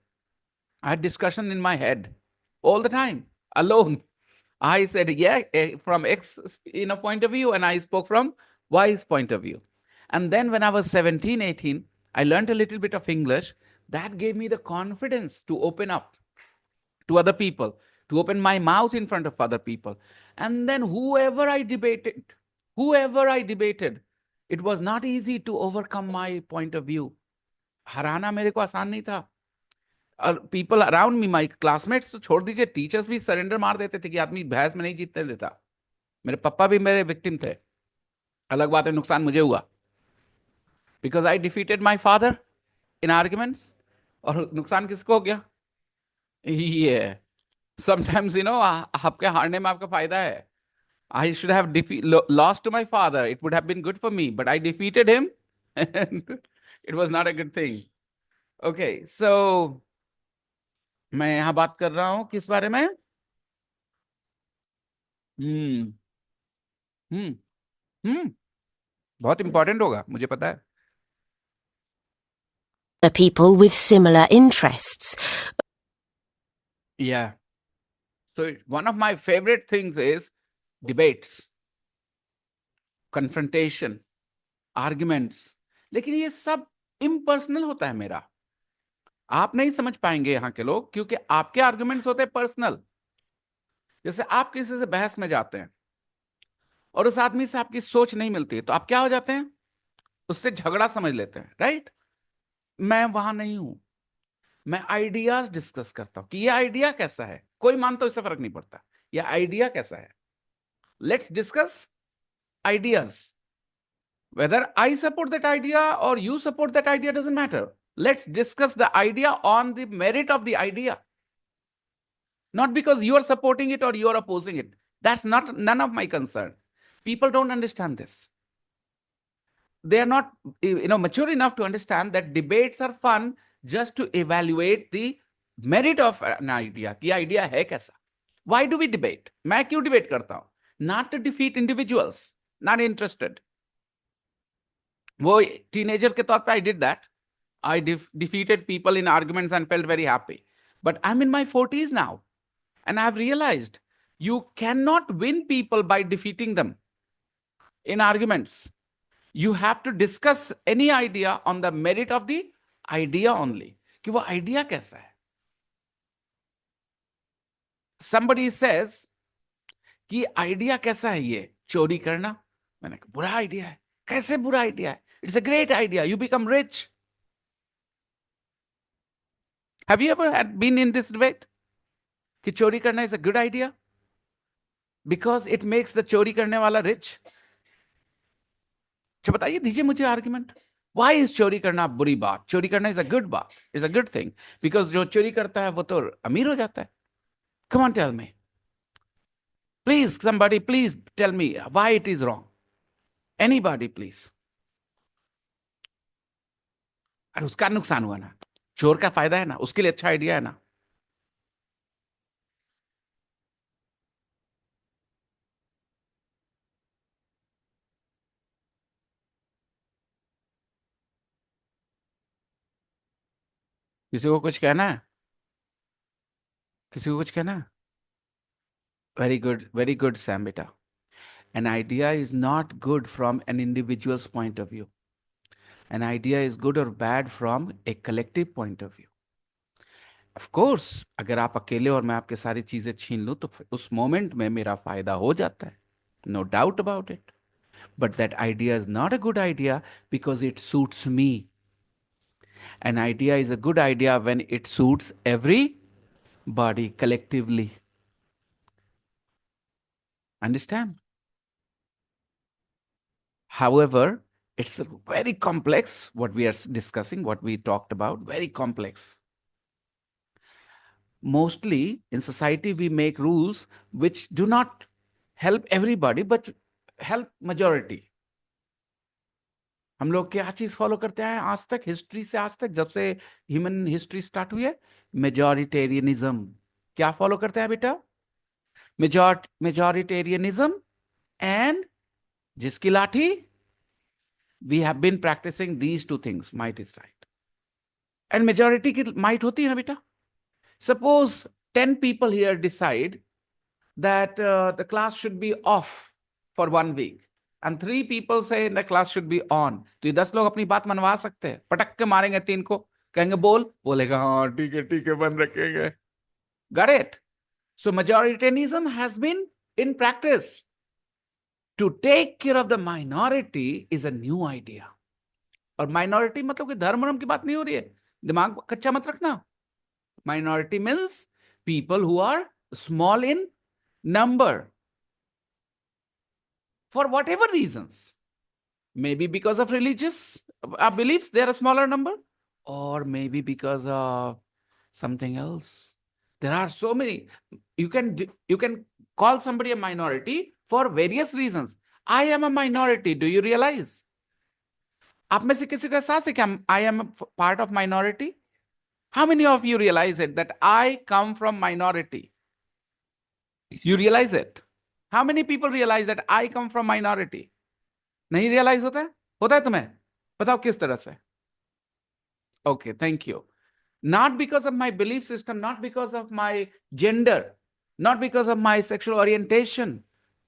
I had discussion in my head all the time, alone. I said, yeah, from X point of view, and I spoke from Y's point of view. And then when I was 17, 18, I learned a little bit of English. That gave me the confidence to open up to other people, to open my mouth in front of other people. And then whoever I debated, it was not easy to overcome my point of view. हराना मेरे को आसान नहीं था. People around me, my classmates, तो छोड़ दीजिए, teachers भी surrender मार देते थे कि आदमी बहस में नहीं जीतने देता. मेरे पापा भी मेरे विक्टिम थे. अलग बात है, नुकसान मुझे हुआ. Because I defeated my father in arguments. और नुकसान किसको हो गया? Yeah. Sometimes, आपके हारने में आपका फायदा है. I should have lost to my father. It would have been good for me, but I defeated him. And it was not a good thing. Okay, so मैं यहां बात कर रहा हूं किस बारे में? बहुत इंपॉर्टेंट होगा, मुझे पता है. The people with similar interests. Yeah. So one of my favorite things is debates, confrontation, arguments. लेकिन ये सब impersonal होता है मेरा. आप नहीं समझ पाएंगे यहाँ के लोग, क्योंकि आपके आर्गुमेंट्स होते हैं पर्सनल. जैसे आप किसी से बहस में जाते हैं और उस आदमी से आपकी सोच नहीं मिलती, तो आप क्या हो जाते हैं? उससे झगड़ा समझ लेते हैं, राइट? मैं वहां नहीं हूं. मैं आइडियाज डिस्कस करता हूं कि ये आइडिया कैसा है. कोई मानता, इससे फर्क नहीं पड़ता. ये आइडिया कैसा है? Let's discuss ideas. Whether I support that idea or you support that idea doesn't matter. Let's discuss the idea on the merit of the idea. Not because you are supporting it or you are opposing it. That's none of my concern. People don't understand this. they are not, mature enough to understand that debates are fun just to evaluate the merit of an idea. कि idea है कैसा? Why do we debate? मैं क्यों debate करता हूं? Not to defeat individuals. Not interested. वो teenager के तौर पे I did that. I defeated people in arguments and felt very happy. But I'm in my 40s now. And I've realized you cannot win people by defeating them in arguments. You have to discuss any idea on the merit of the idea only. कि वो idea कैसा है? Somebody says कि idea कैसा है ये? चोरी करना? मैंने कहा बुरा idea है. कैसे बुरा idea है? It's a great idea. You become rich. Have you ever been in this debate? कि चोरी करना is a good idea? Because it makes the चोरी करने वाला rich. तो बताइए, दीजिए मुझे आर्गुमेंट. Why is चोरी करना बुरी बात? चोरी करना is a good बात, is a good thing. Because जो चोरी करता है वो तो अमीर हो जाता है. Come on, tell me. Please, somebody, please tell me why it is wrong. Anybody, please. अरे उसका नुकसान हुआ ना, चोर का फायदा है ना, उसके लिए अच्छा आइडिया है ना. किसी को कुछ कहना है? किसी को कुछ कहना है? Very good, Sam beta. An idea is not good from an individual's point of view. An idea is good or bad from a collective point of view. Of course, अगर आप अकेले और मैं आपके सारी चीजें छीन लूं तो उस मोमेंट में मेरा फायदा हो जाता है. No doubt about it. But that idea is not a good idea because it suits me. An idea is a good idea when it suits everybody collectively. Understand? However, it's very complex what we are discussing, what we talked about, very complex. Mostly in society, we make rules which do not help everybody, but help majority. हम लोग क्या चीज follow करते हैं आज तक, history से आज तक, जब से ह्यूमन हिस्ट्री स्टार्ट हुई है? मेजॉरिटेरियनिज्म. क्या फॉलो करते हैं बेटा? मेजॉरिटेरियनिज्म. एंड जिसकी लाठी, we have been practicing these two things. Might is right. And majority की might होती है ना बेटा. Suppose 10 people here decide that the class should be off for 1 week. And 3 people say the class should be on. तो ये 10 लोग अपनी बात मनवा सकते हैं. पटक के मारेंगे 3 को. कहेंगे बोल. बोलेगा हाँ ठीक है बंद रखेंगे. Got it? So majoritarianism has been in practice. To take care of the minority is a new idea. और minority मतलब कि धर्म की बात नहीं हो रही है. दिमाग कच्चा मत रखना. Minority means people who are small in number. For whatever reasons. Maybe because of religious beliefs, they are a smaller number. Or maybe because of something else. There are so many. You can call somebody a minority for various reasons. I am a minority. Do you realize? आप में से किसी का एहसास है कि I am a part of minority? How many of you realize it that I come from minority? You realize it? How many people realize that I come from minority? नहीं realize होता है? होता है तुम्हें? बताओ किस तरह से? Okay, thank you. Not because of my belief system, not because of my gender, not because of my sexual orientation.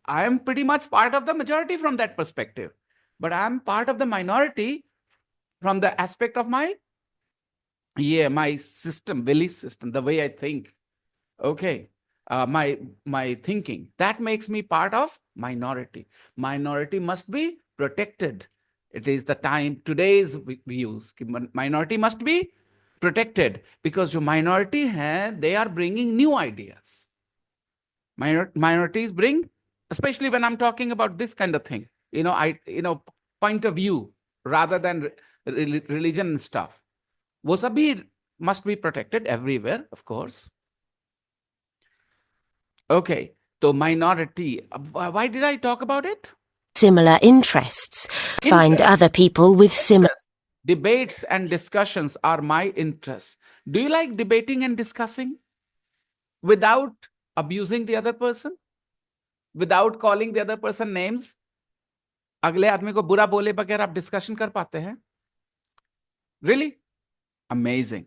I am pretty much part of the majority from that perspective. But I am part of the minority from the aspect of my system, belief system, the way I think. Okay. My thinking. That makes me part of minority. Minority must be protected. It is the time, today's views. Minority must be protected because जो minority हैं, they are bringing new ideas. Minorities bring, especially when I'm talking about this kind of thing, point of view rather than religion and stuff. वो सब भी must be protected everywhere, of course. Okay, so minority. Why did I talk about it? similar interests. Find Interest. other people with similar Interest. Debates and discussions are my interests. Do you like debating and discussing without abusing the other person? Without calling the other person names? अगले आदमी को बुरा बोले बगैर आप discussion कर पाते हैं? Really? Amazing.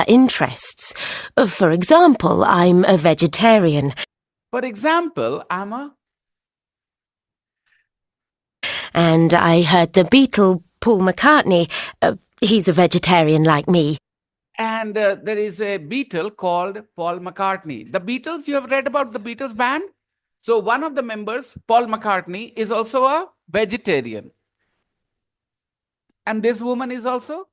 interests. For example, I'm a vegetarian. For example, I'm a... And I heard the Beatle, Paul McCartney, he's a vegetarian like me. And there is a Beatle called Paul McCartney. The Beatles, you have read about the Beatles band? So one of the members, Paul McCartney, is also a vegetarian. And this woman is also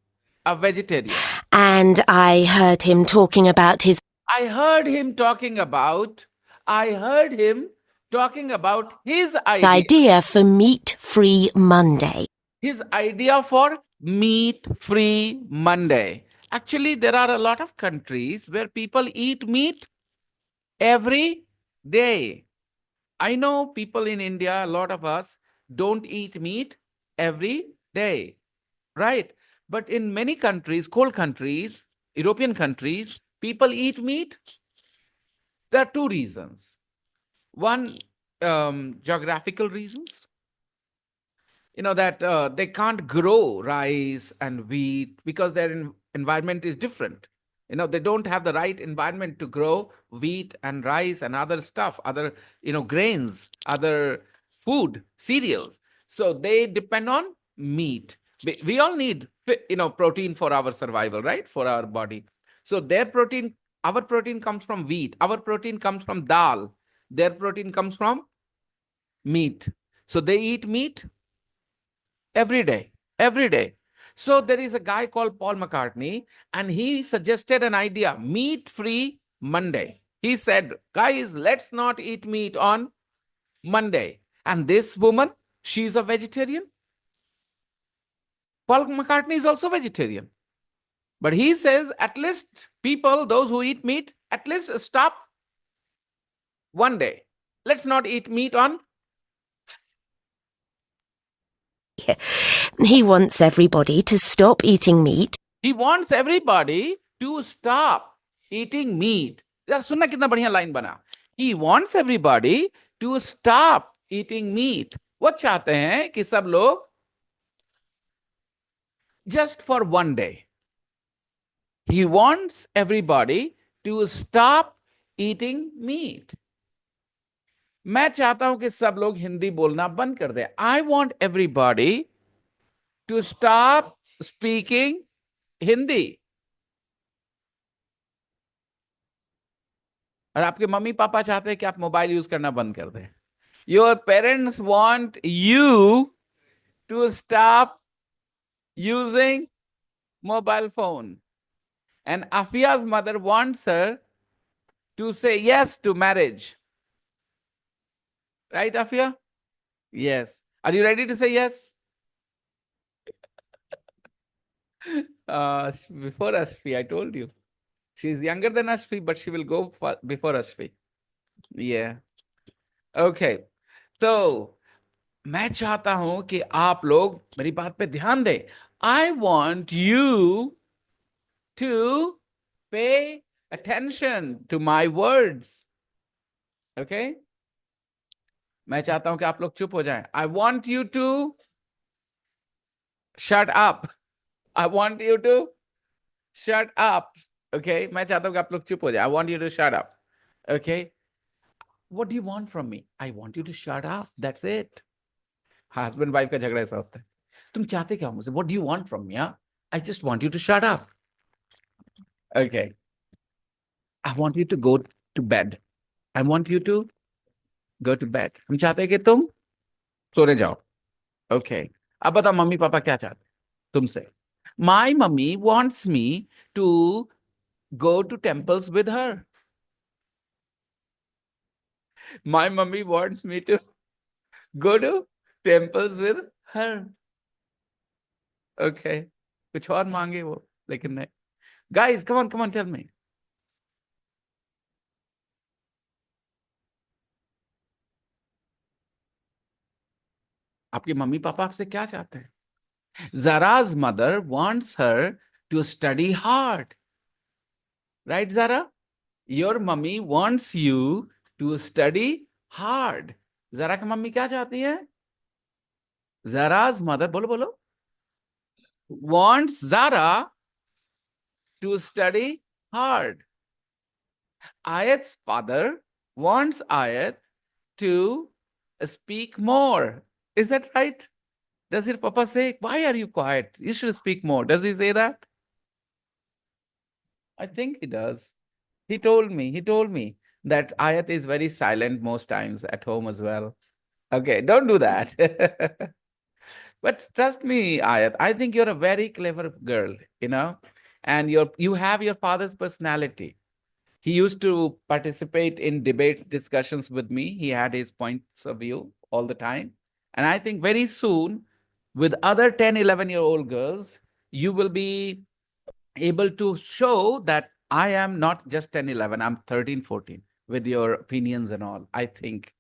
a vegetarian. And I heard him talking about his I heard him talking about his idea for meat-free Monday. His idea for meat-free Monday. Actually, there are a lot of countries where people eat meat every day. I know people in India, a lot of us, don't eat meat every day, right? But in many countries, cold countries, European countries, people eat meat. There are two reasons. One, geographical reasons. You know that they can't grow rice and wheat because their environment is different. You know, they don't have the right environment to grow wheat and rice and other stuff, other, grains, other food, cereals. So they depend on meat. We all need, protein for our survival, right? For our body. So our protein comes from wheat. Our protein comes from dal. Their protein comes from meat. So they eat meat every day. So there is a guy called Paul McCartney, and he suggested an idea, meat-free Monday. He said, guys, let's not eat meat on Monday. And this woman, she's a vegetarian. Paul McCartney is also vegetarian. But he says, at least people, those who eat meat, at least stop one day. Let's not eat meat on... He wants everybody to stop eating meat. He wants everybody to stop eating meat. यार सुनना कितना बढ़िया line बना. He wants everybody to stop eating meat. वो चाहते हैं कि सब लोग just for one day. He wants everybody to stop eating meat. मैं चाहता हूं कि सब लोग हिंदी बोलना बंद कर दें. I want everybody to stop speaking Hindi. और आपके मम्मी पापा चाहते हैं कि आप मोबाइल यूज करना बंद कर दें. Your parents want you to stop using mobile phone. And Afia's mother wants her to say yes to marriage. Right, Afia? Yes. Are you ready to say yes? Before Ashfi, I told you. She's younger than Ashfi, but she will go before Ashfi. Yeah. Okay. So, मैं चाहता हूं कि आप लोग मेरी बात पे ध्यान दें. I want you to pay attention to my words. Okay? मैं चाहता हूं कि आप लोग चुप हो जाएं. I want you to shut up. I want you to shut up. Okay? मैं चाहता हूं कि आप लोग चुप हो जाएं. I want you to shut up. Okay? What do you want from me? I want you to shut up. That's it. Husband wife का झगड़ा ऐसा होता है. तुम चाहते क्या हो मुझसे? What do you want from me? Yeah? I just want you to shut up. Okay. I want you to go to bed. I want you to go to bed. हम चाहते हैं कि तुम सोने जाओ. Okay. अब बताओ मम्मी पापा क्या चाहते हैं तुमसे? My mummy wants me to go to temples with her. My mummy wants me to go to temples with her. Okay. कुछ और मांगे वो, लेकिन नहीं. Guys, come on, tell me. आपकी मम्मी पापा आपसे क्या चाहते हैं? Zara's mother wants her to study hard. Right, Zara? Your mummy wants you to study hard. Zara की मम्मी क्या चाहती है? Zara's mother, बोलो बोलो, wants Zara to study hard. Ayat's father wants Ayat to speak more. Is that right? Does your papa say, why are you quiet? You should speak more. Does he say that? I think he does. He told me that Ayat is very silent most times at home as well. Okay, don't do that. But trust me, Ayat, I think you're a very clever girl, and you have your father's personality. He used to participate in debates, discussions with me. He had his points of view all the time. And I think very soon, with other 10, 11-year-old girls, you will be able to show that I am not just 10, 11, I'm 13, 14 with your opinions and all. I think,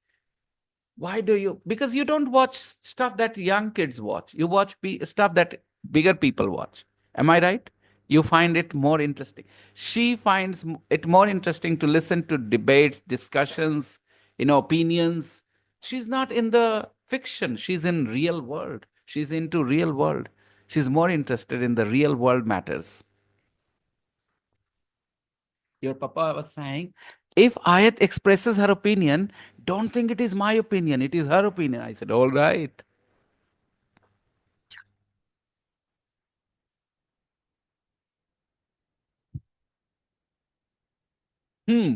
why do you? Because you don't watch stuff that young kids watch. You watch stuff that bigger people watch. Am I right? You find it more interesting. She finds it more interesting to listen to debates, discussions, opinions. She's not in the fiction. She's in real world. She's into real world. She's more interested in the real world matters. Your papa was saying, if Ayat expresses her opinion, don't think it is my opinion, it is her opinion. I said, all right. Hmm.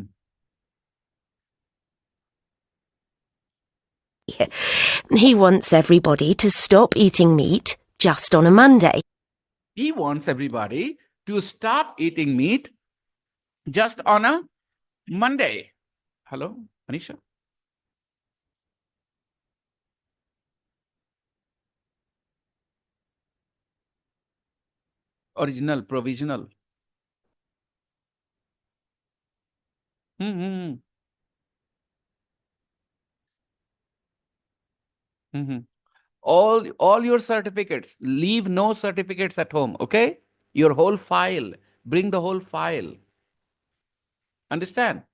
He wants everybody to stop eating meat just on a Monday. He wants everybody to stop eating meat just on a Monday. Hello, Anisha? Original, provisional. Hmm. Hmm. All your certificates, leave no certificates at home, okay? Your whole file, bring the whole file. Understand?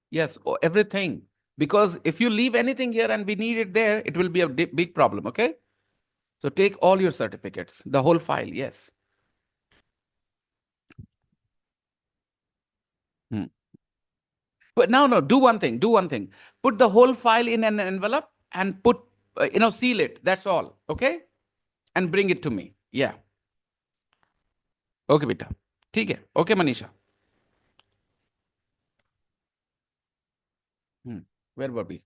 Yes, everything. Because if you leave anything here and we need it there, it will be a big problem, okay? So take all your certificates, the whole file, yes. But no, do one thing. Put the whole file in an envelope and seal it. That's all, okay? And bring it to me. Yeah. Okay, beta. ठीक है. Okay, Manisha. Where were we?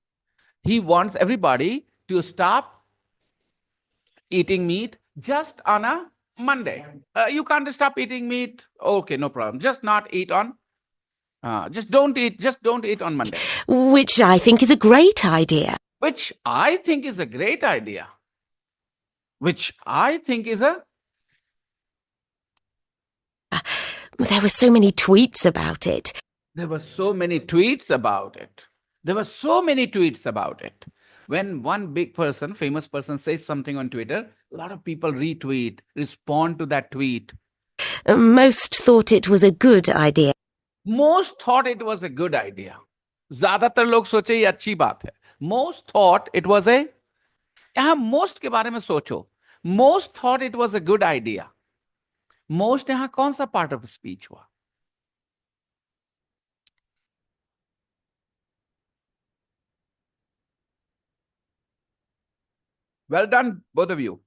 He wants everybody to stop eating meat just on a Monday. You can't stop eating meat. Okay, no problem. Just not eat on. Just don't eat on Monday. Which I think is a great idea. Which I think is a great idea. Which I think is a. There were so many tweets about it. There were so many tweets about it. When one big person, famous person says something on Twitter, a lot of people retweet, respond to that tweet. Most thought it was a good idea. Most thought it was a good idea. ज्यादातर लोग सोचे ये अच्छी बात है. Most thought it was a. यहाँ most के बारे में सोचो. Most thought it was a good idea. Most यहाँ कौन सा part of speech हुआ? Well done, both of you.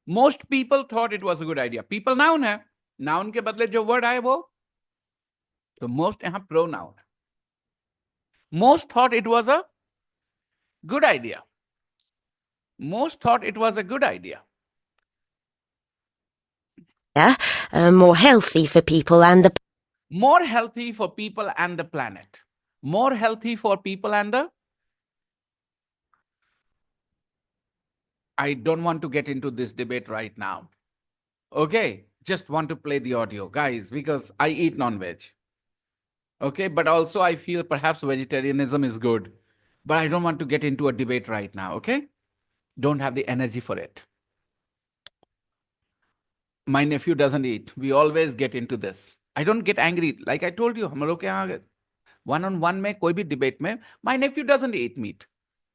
Most people thought it was a good idea. People noun है. Noun के बदले जो word आए वो. तो most यहाँ pronoun. Most thought it was a good idea. Most thought it was a good idea. More healthy for people and the... More healthy for people and the planet. More healthy for people and the... I don't want to get into this debate right now. Okay, just want to play the audio, guys, because I eat non-veg. Okay, but also I feel perhaps vegetarianism is good. But I don't want to get into a debate right now, okay? Don't have the energy for it. My nephew doesn't eat. We always get into this. I don't get angry. Like I told you, हम लोग के यहाँ one-on-one में कोई भी debate में, my nephew doesn't eat meat.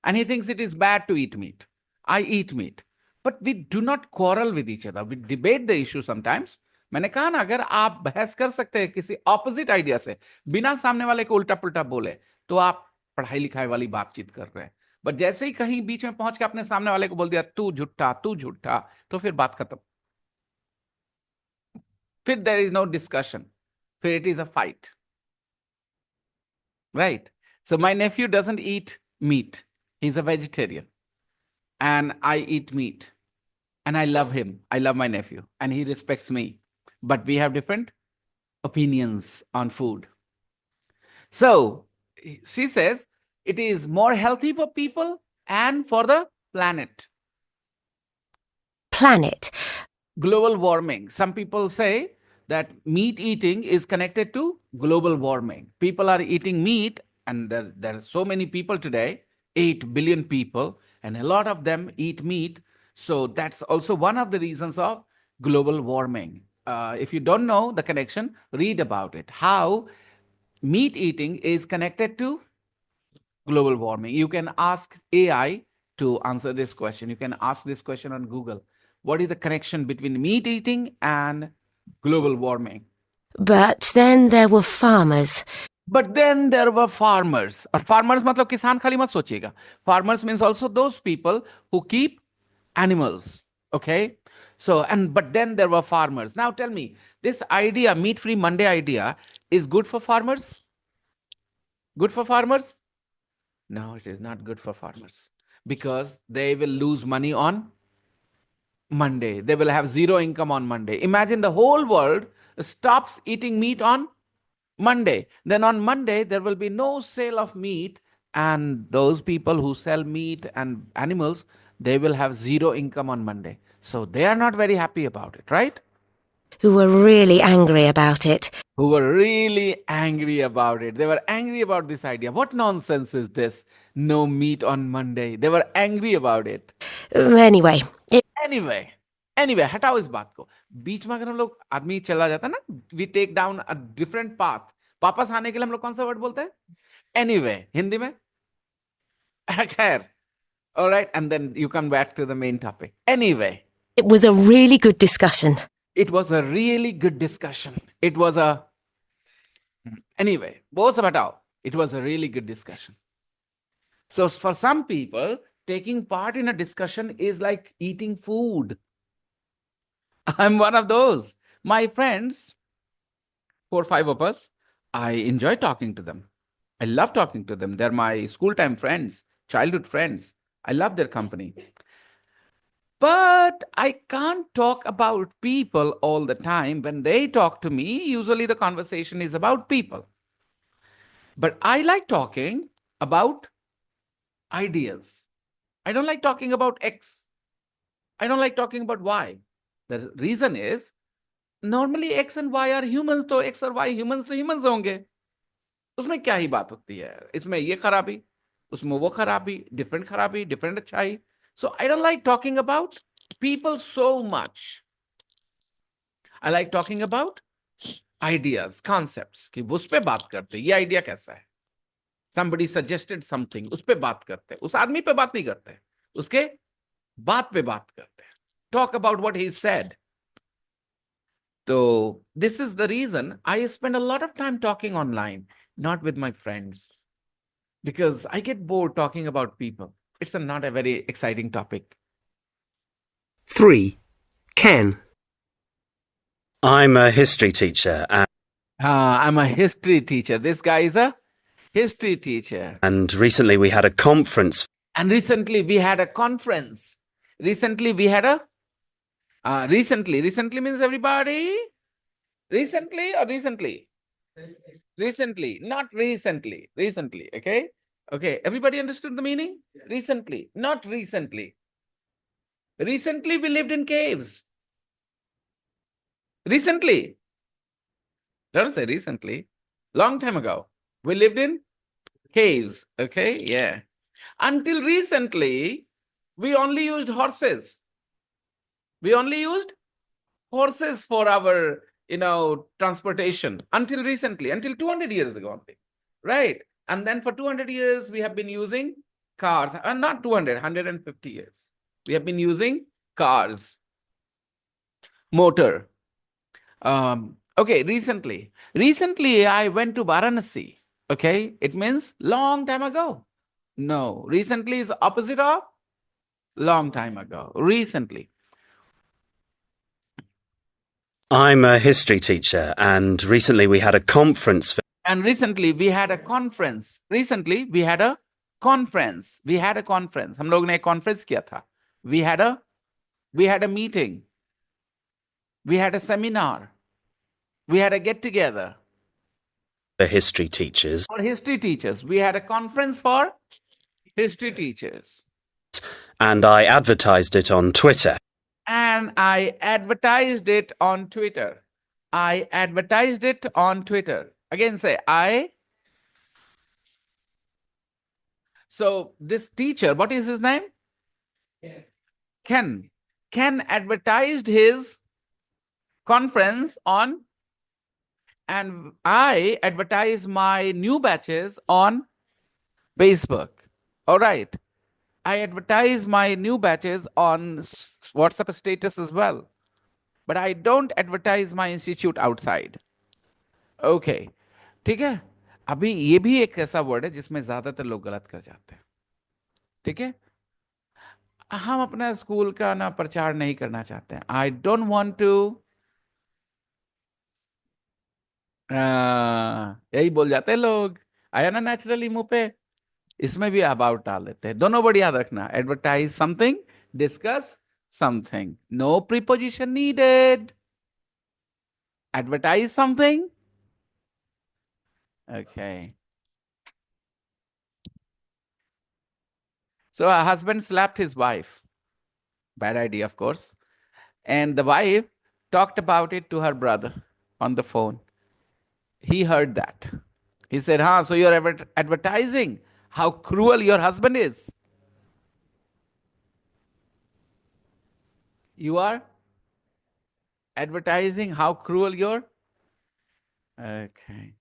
And he thinks it is bad to eat meat. I eat meat. But we do not quarrel with each other. We debate the issue sometimes. मैंने कहा ना, अगर आप बहस कर सकते हैं किसी ऑपोजिट आइडिया से, बिना सामने वाले को उल्टा पुल्टा बोले, तो आप पढ़ाई लिखाई वाली बातचीत कर रहे हैं. बट जैसे ही कहीं बीच में पहुंच के अपने सामने वाले को बोल दिया तू झूठा, तो फिर बात खत्म. फिर there is no discussion. फिर it is a fight. Right? So my nephew doesn't eat meat. He's a vegetarian. And I eat meat. And I love him. I love my nephew. And he respects me. But we have different opinions on food. So she says it is more healthy for people and for the planet. Planet. Global warming. Some people say that meat eating is connected to global warming. People are eating meat, and there are so many people today, 8 billion people, and a lot of them eat meat. So that's also one of the reasons of global warming. If you don't know the connection, read about it. How meat eating is connected to global warming. You can ask AI to answer this question. You can ask this question on Google. What is the connection between meat eating and global warming? But then there were farmers. But then there were farmers. और farmers मतलब किसान खाली मत सोचिएगा. Farmers means also those people who keep animals. Okay? So, but then there were farmers. Now tell me, this idea, meat-free Monday idea, is good for farmers? Good for farmers? No, it is not good for farmers. Because they will lose money on Monday. They will have zero income on Monday. Imagine the whole world stops eating meat on Monday. Then on Monday, there will be no sale of meat. And those people who sell meat and animals, they will have zero income on Monday. So they are not very happy about it, right? Who were really angry about it. Who were really angry about it. They were angry about this idea. What nonsense is this? No meat on Monday. They were angry about it. Anyway, Anyway, हटाओ इस बात को. बीच में अगर हम लोग आदमी चला जाता ना, we take down a different path. वापस आने के लिए हम लोग कौन सा वर्ड बोलते हैं? Anyway, हिंदी में? खैर. All right, and then you come back to the main topic. Anyway. it was a really good discussion. It was a really good discussion. It was a... Anyway, both hataao. It was a really good discussion. So for some people, taking part in a discussion is like eating food. I'm one of those. My friends, 4 or 5 of us, I enjoy talking to them. I love talking to them. They're my school time friends, childhood friends. I love their company. But I can't talk about people all the time. When they talk to me, usually the conversation is about people. But I like talking about ideas. I don't like talking about X. I don't like talking about Y. The reason is, normally X and Y are humans, तो X और Y humans तो humans होंगे. उसमें क्या ही बात होती है? इसमें ये खराबी, उसमें वो खराबी, different अच्छाई. So I don't like talking about people so much. I like talking about ideas, concepts. कि उस पे बात करते, ये idea कैसा है? Somebody suggested something, उस पे बात करते, उस आदमी पे बात नहीं करते, उसके बात पे बात करते. Talk about what he said. So this is the reason I spend a lot of time talking online, not with my friends, because I get bored talking about people. It's not a very exciting topic. 3. Ken. I'm a history teacher I'm a history teacher. This guy is a history teacher. and recently we had a conference. And recently we had a conference. Recently we had a... recently means everybody? Recently or recently? Recently, not recently. Recently, okay? Okay, everybody understood the meaning? Recently, not recently. Recently we lived in caves. Recently. Don't say recently. Long time ago. We lived in caves, okay? Yeah. Until recently, we only used horses. We only used horses for our, transportation until recently, until 200 years ago only, right? And then for 200 years, we have been using cars, and not 200, 150 years. We have been using cars, motor. Okay, recently I went to Varanasi. Okay, it means long time ago. No, recently is opposite of long time ago. Recently. I'm a history teacher, and recently we had a conference for And recently we had a conference. Recently we had a conference. We had a conference. हम लोग ने एक conference किया था. We had a meeting. We had a seminar. We had a get together history teachers, for history teachers. We had a conference for history teachers. and I advertised it on Twitter. And I advertised it on Twitter. I advertised it on Twitter. Again, say I. So this teacher, what is his name? Ken. Ken advertised his conference on, and I advertised my new batches on Facebook. All right. I advertise my new batches on WhatsApp status as well. But I don't advertise my institute outside. Okay. ठीक है? अभी ये भी एक ऐसा word है जिसमें ज्यादातर लोग गलत कर जाते हैं. ठीक है? हम अपना स्कूल का ना प्रचार नहीं करना चाहते हैं. I don't want to. यही बोल जाते हैं लोग. आया ना नेचुरली मुंह पे. इसमें भी अबाउट डाल देते हैं. दोनों वर्ड याद रखना. Advertise something, discuss something. No preposition needed. Advertise something. Okay. So a husband slapped his wife. Bad idea, of course. And the wife talked about it to her brother on the phone. He heard that. He said, so you're advertising how cruel your husband is. You are advertising how cruel your. Okay.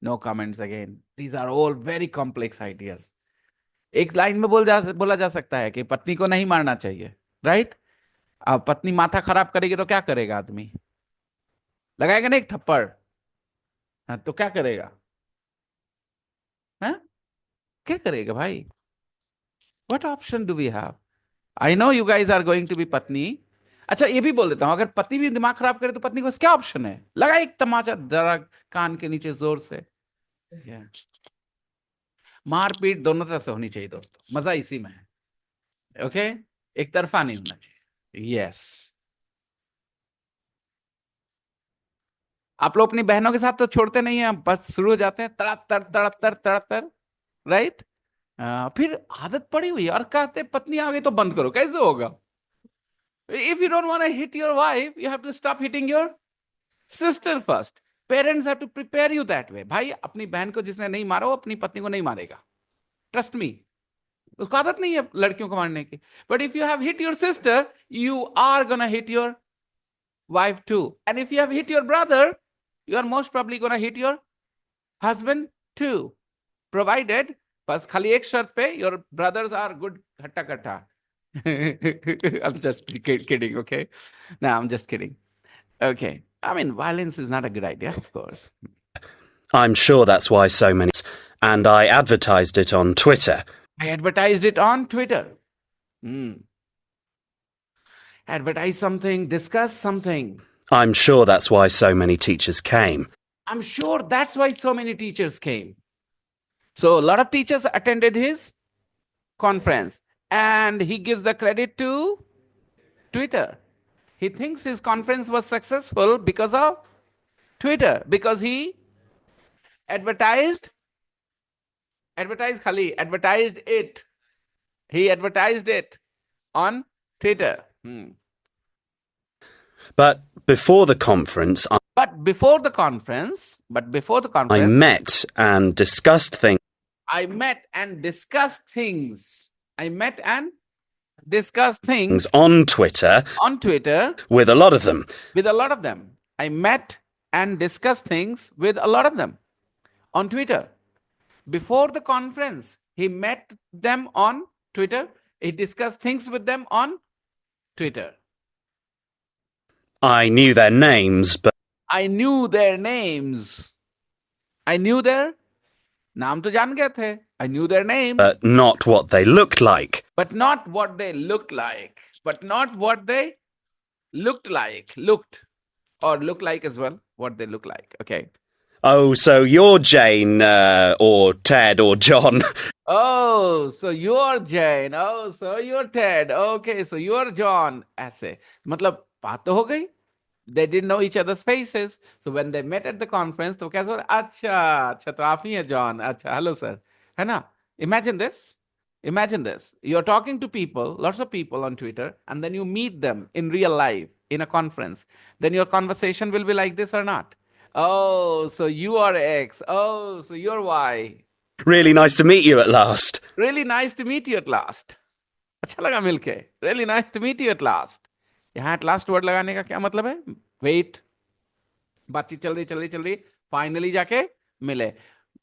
No comments again. These are all very complex ideas. एक line में बोला जा सकता है कि पत्नी को नहीं मारना चाहिए, राइट? अब पत्नी माथा खराब करेगी तो क्या करेगा आदमी? लगाएगा ना एक थप्पड़. हाँ, तो क्या करेगा? हाँ? क्या करेगा भाई? What option do we have? I know you guys are going to be पत्नी. अच्छा, ये भी बोल देता हूं, अगर पति भी दिमाग खराब करे तो पत्नी को क्या ऑप्शन है? लगा एक तमाचा जरा कान के नीचे जोर से. मारपीट दोनों तरफ से होनी चाहिए दोस्तों. मजा इसी में है. ओके, एक तरफा नहीं होना चाहिए. यस. आप लोग अपनी बहनों के साथ तो छोड़ते नहीं हैं, बस शुरू हो जाते हैं तड़तर तड़तर तड़तर, राइट? फिर आदत पड़ी हुई है और कहते पत्नी आ गई तो बंद करो. कैसे होगा? If you don't want to hit your wife, you have to stop hitting your sister first. Parents have to prepare you that way. भाई, अपनी बहन को जिसने नहीं मारा वो अपनी पत्नी को नहीं मारेगा. Trust me. उसको आदत नहीं है लड़कियों को मारने की. But if you have hit your sister, you are gonna hit your wife too. And if you have hit your brother, you are most probably gonna hit your husband too. Provided, बस खाली एक शर्त पे, your brothers are good हट्टा कट्टा. I'm just kidding, okay? No, I'm just kidding. Okay. I mean, violence is not a good idea, of course. I'm sure that's why so many. And I advertised it on Twitter. I advertised it on Twitter. Advertise something, discuss something. I'm sure that's why so many teachers came. I'm sure that's why so many teachers came. So a lot of teachers attended his conference. And he gives the credit to Twitter. He thinks his conference was successful because of Twitter. Because he advertised it. He advertised it on Twitter. But before the conference, But before the conference, I met and discussed things I met and discussed things. I met and discussed things on Twitter on Twitter with a lot of them. with a lot of them. I met and discussed things with a lot of them on Twitter. Before the conference, he met them on Twitter. He discussed things with them on Twitter. I knew their names, but I knew their names. I knew their नाम तो जान गए थे. I knew their names. not what they looked like. But not what they looked like. But not what they looked like. Looked. Or look like as well. What they look like. Okay. Oh, so you're Jane, or Ted, or John. Oh, so you're Jane. Oh, so you're Ted. Okay, so you're John. ऐसे. मतलब बात तो हो गई. They didn't know each other's faces. So when they met at the conference, तो कैसे बोले, अच्छा तो आप ही हैं John. अच्छा, hello sir. है ना? Imagine this. Imagine this. You're talking to people, lots of people on Twitter, and then you meet them in real life in a conference. Then your conversation will be like this or not. Oh, so you are X. Oh, so you're Y. Really nice to meet you at last. Really nice to meet you at last. अच्छा लगा मिलके. Really nice to meet you at last. यहाँ at last word लगाने का क्या मतलब है? Wait. बातचीत चल रही. Finally जाके मिले.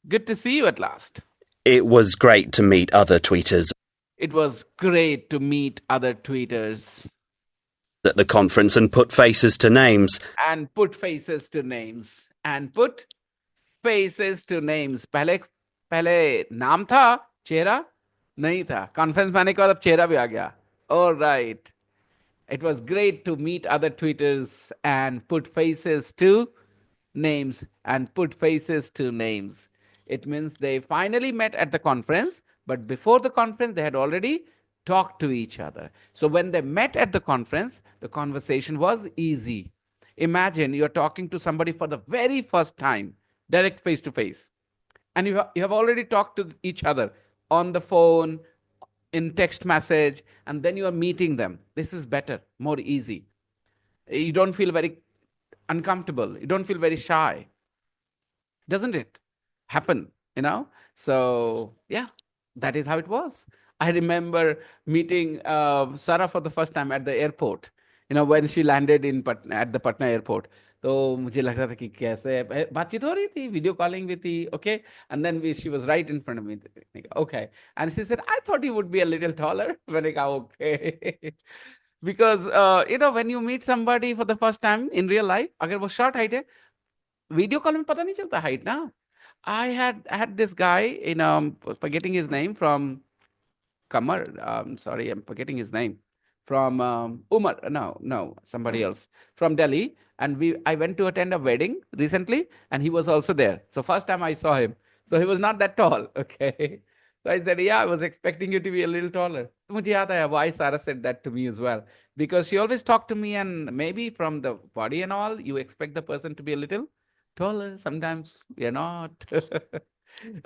Good to see you at last. It was great to meet other tweeters It was great to meet other tweeters at the conference and put faces to names. and put faces to names. And put faces to names. पहले नाम था, चेहरा नहीं था. Conference में आने के बाद अब चेहरा भी आ गया. All right. It was great to meet other tweeters and put faces to names and put faces to names. It means they finally met at the conference, but before the conference, they had already talked to each other. So when they met at the conference, the conversation was easy. Imagine you're talking to somebody for the very first time, direct face to face, and you have already talked to each other on the phone, in text message, and then you are meeting them. This is better, more easy. You don't feel very uncomfortable. You don't feel very shy. Doesn't it happen? So yeah, that is how it was. I remember meeting Sarah for the first time at the airport, when she landed at the Patna airport. तो मुझे लग रहा था कि कैसे बातचीत हो रही थी, वीडियो कॉलिंग भी थी, okay, and then she was right in front of me. Okay, and she said, I thought you would be a little taller. मैंने कहा okay. Because when you meet somebody for the first time in real life, अगर वो short height है, video call में पता नहीं चलता height ना. I had this guy, forgetting his name, from Kamar. Sorry, I'm forgetting his name. From Umar. No, somebody else. From Delhi. And I went to attend a wedding recently, and he was also there. So first time I saw him. So he was not that tall. Okay. So I said, yeah, I was expecting you to be a little taller. मुझे याद आया why Sarah said that to me as well. Because she always talked to me, and maybe from the body and all, you expect the person to be a little taller. Sometimes we are not.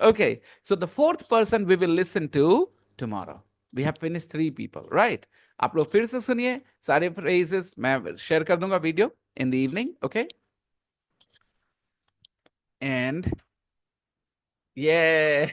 Okay. So the fourth person we will listen to tomorrow. We have finished 3 people, right? आप लोग फिर से सुनिए सारे phrases. मैं share कर दूंगा video in the evening, okay? And yeah.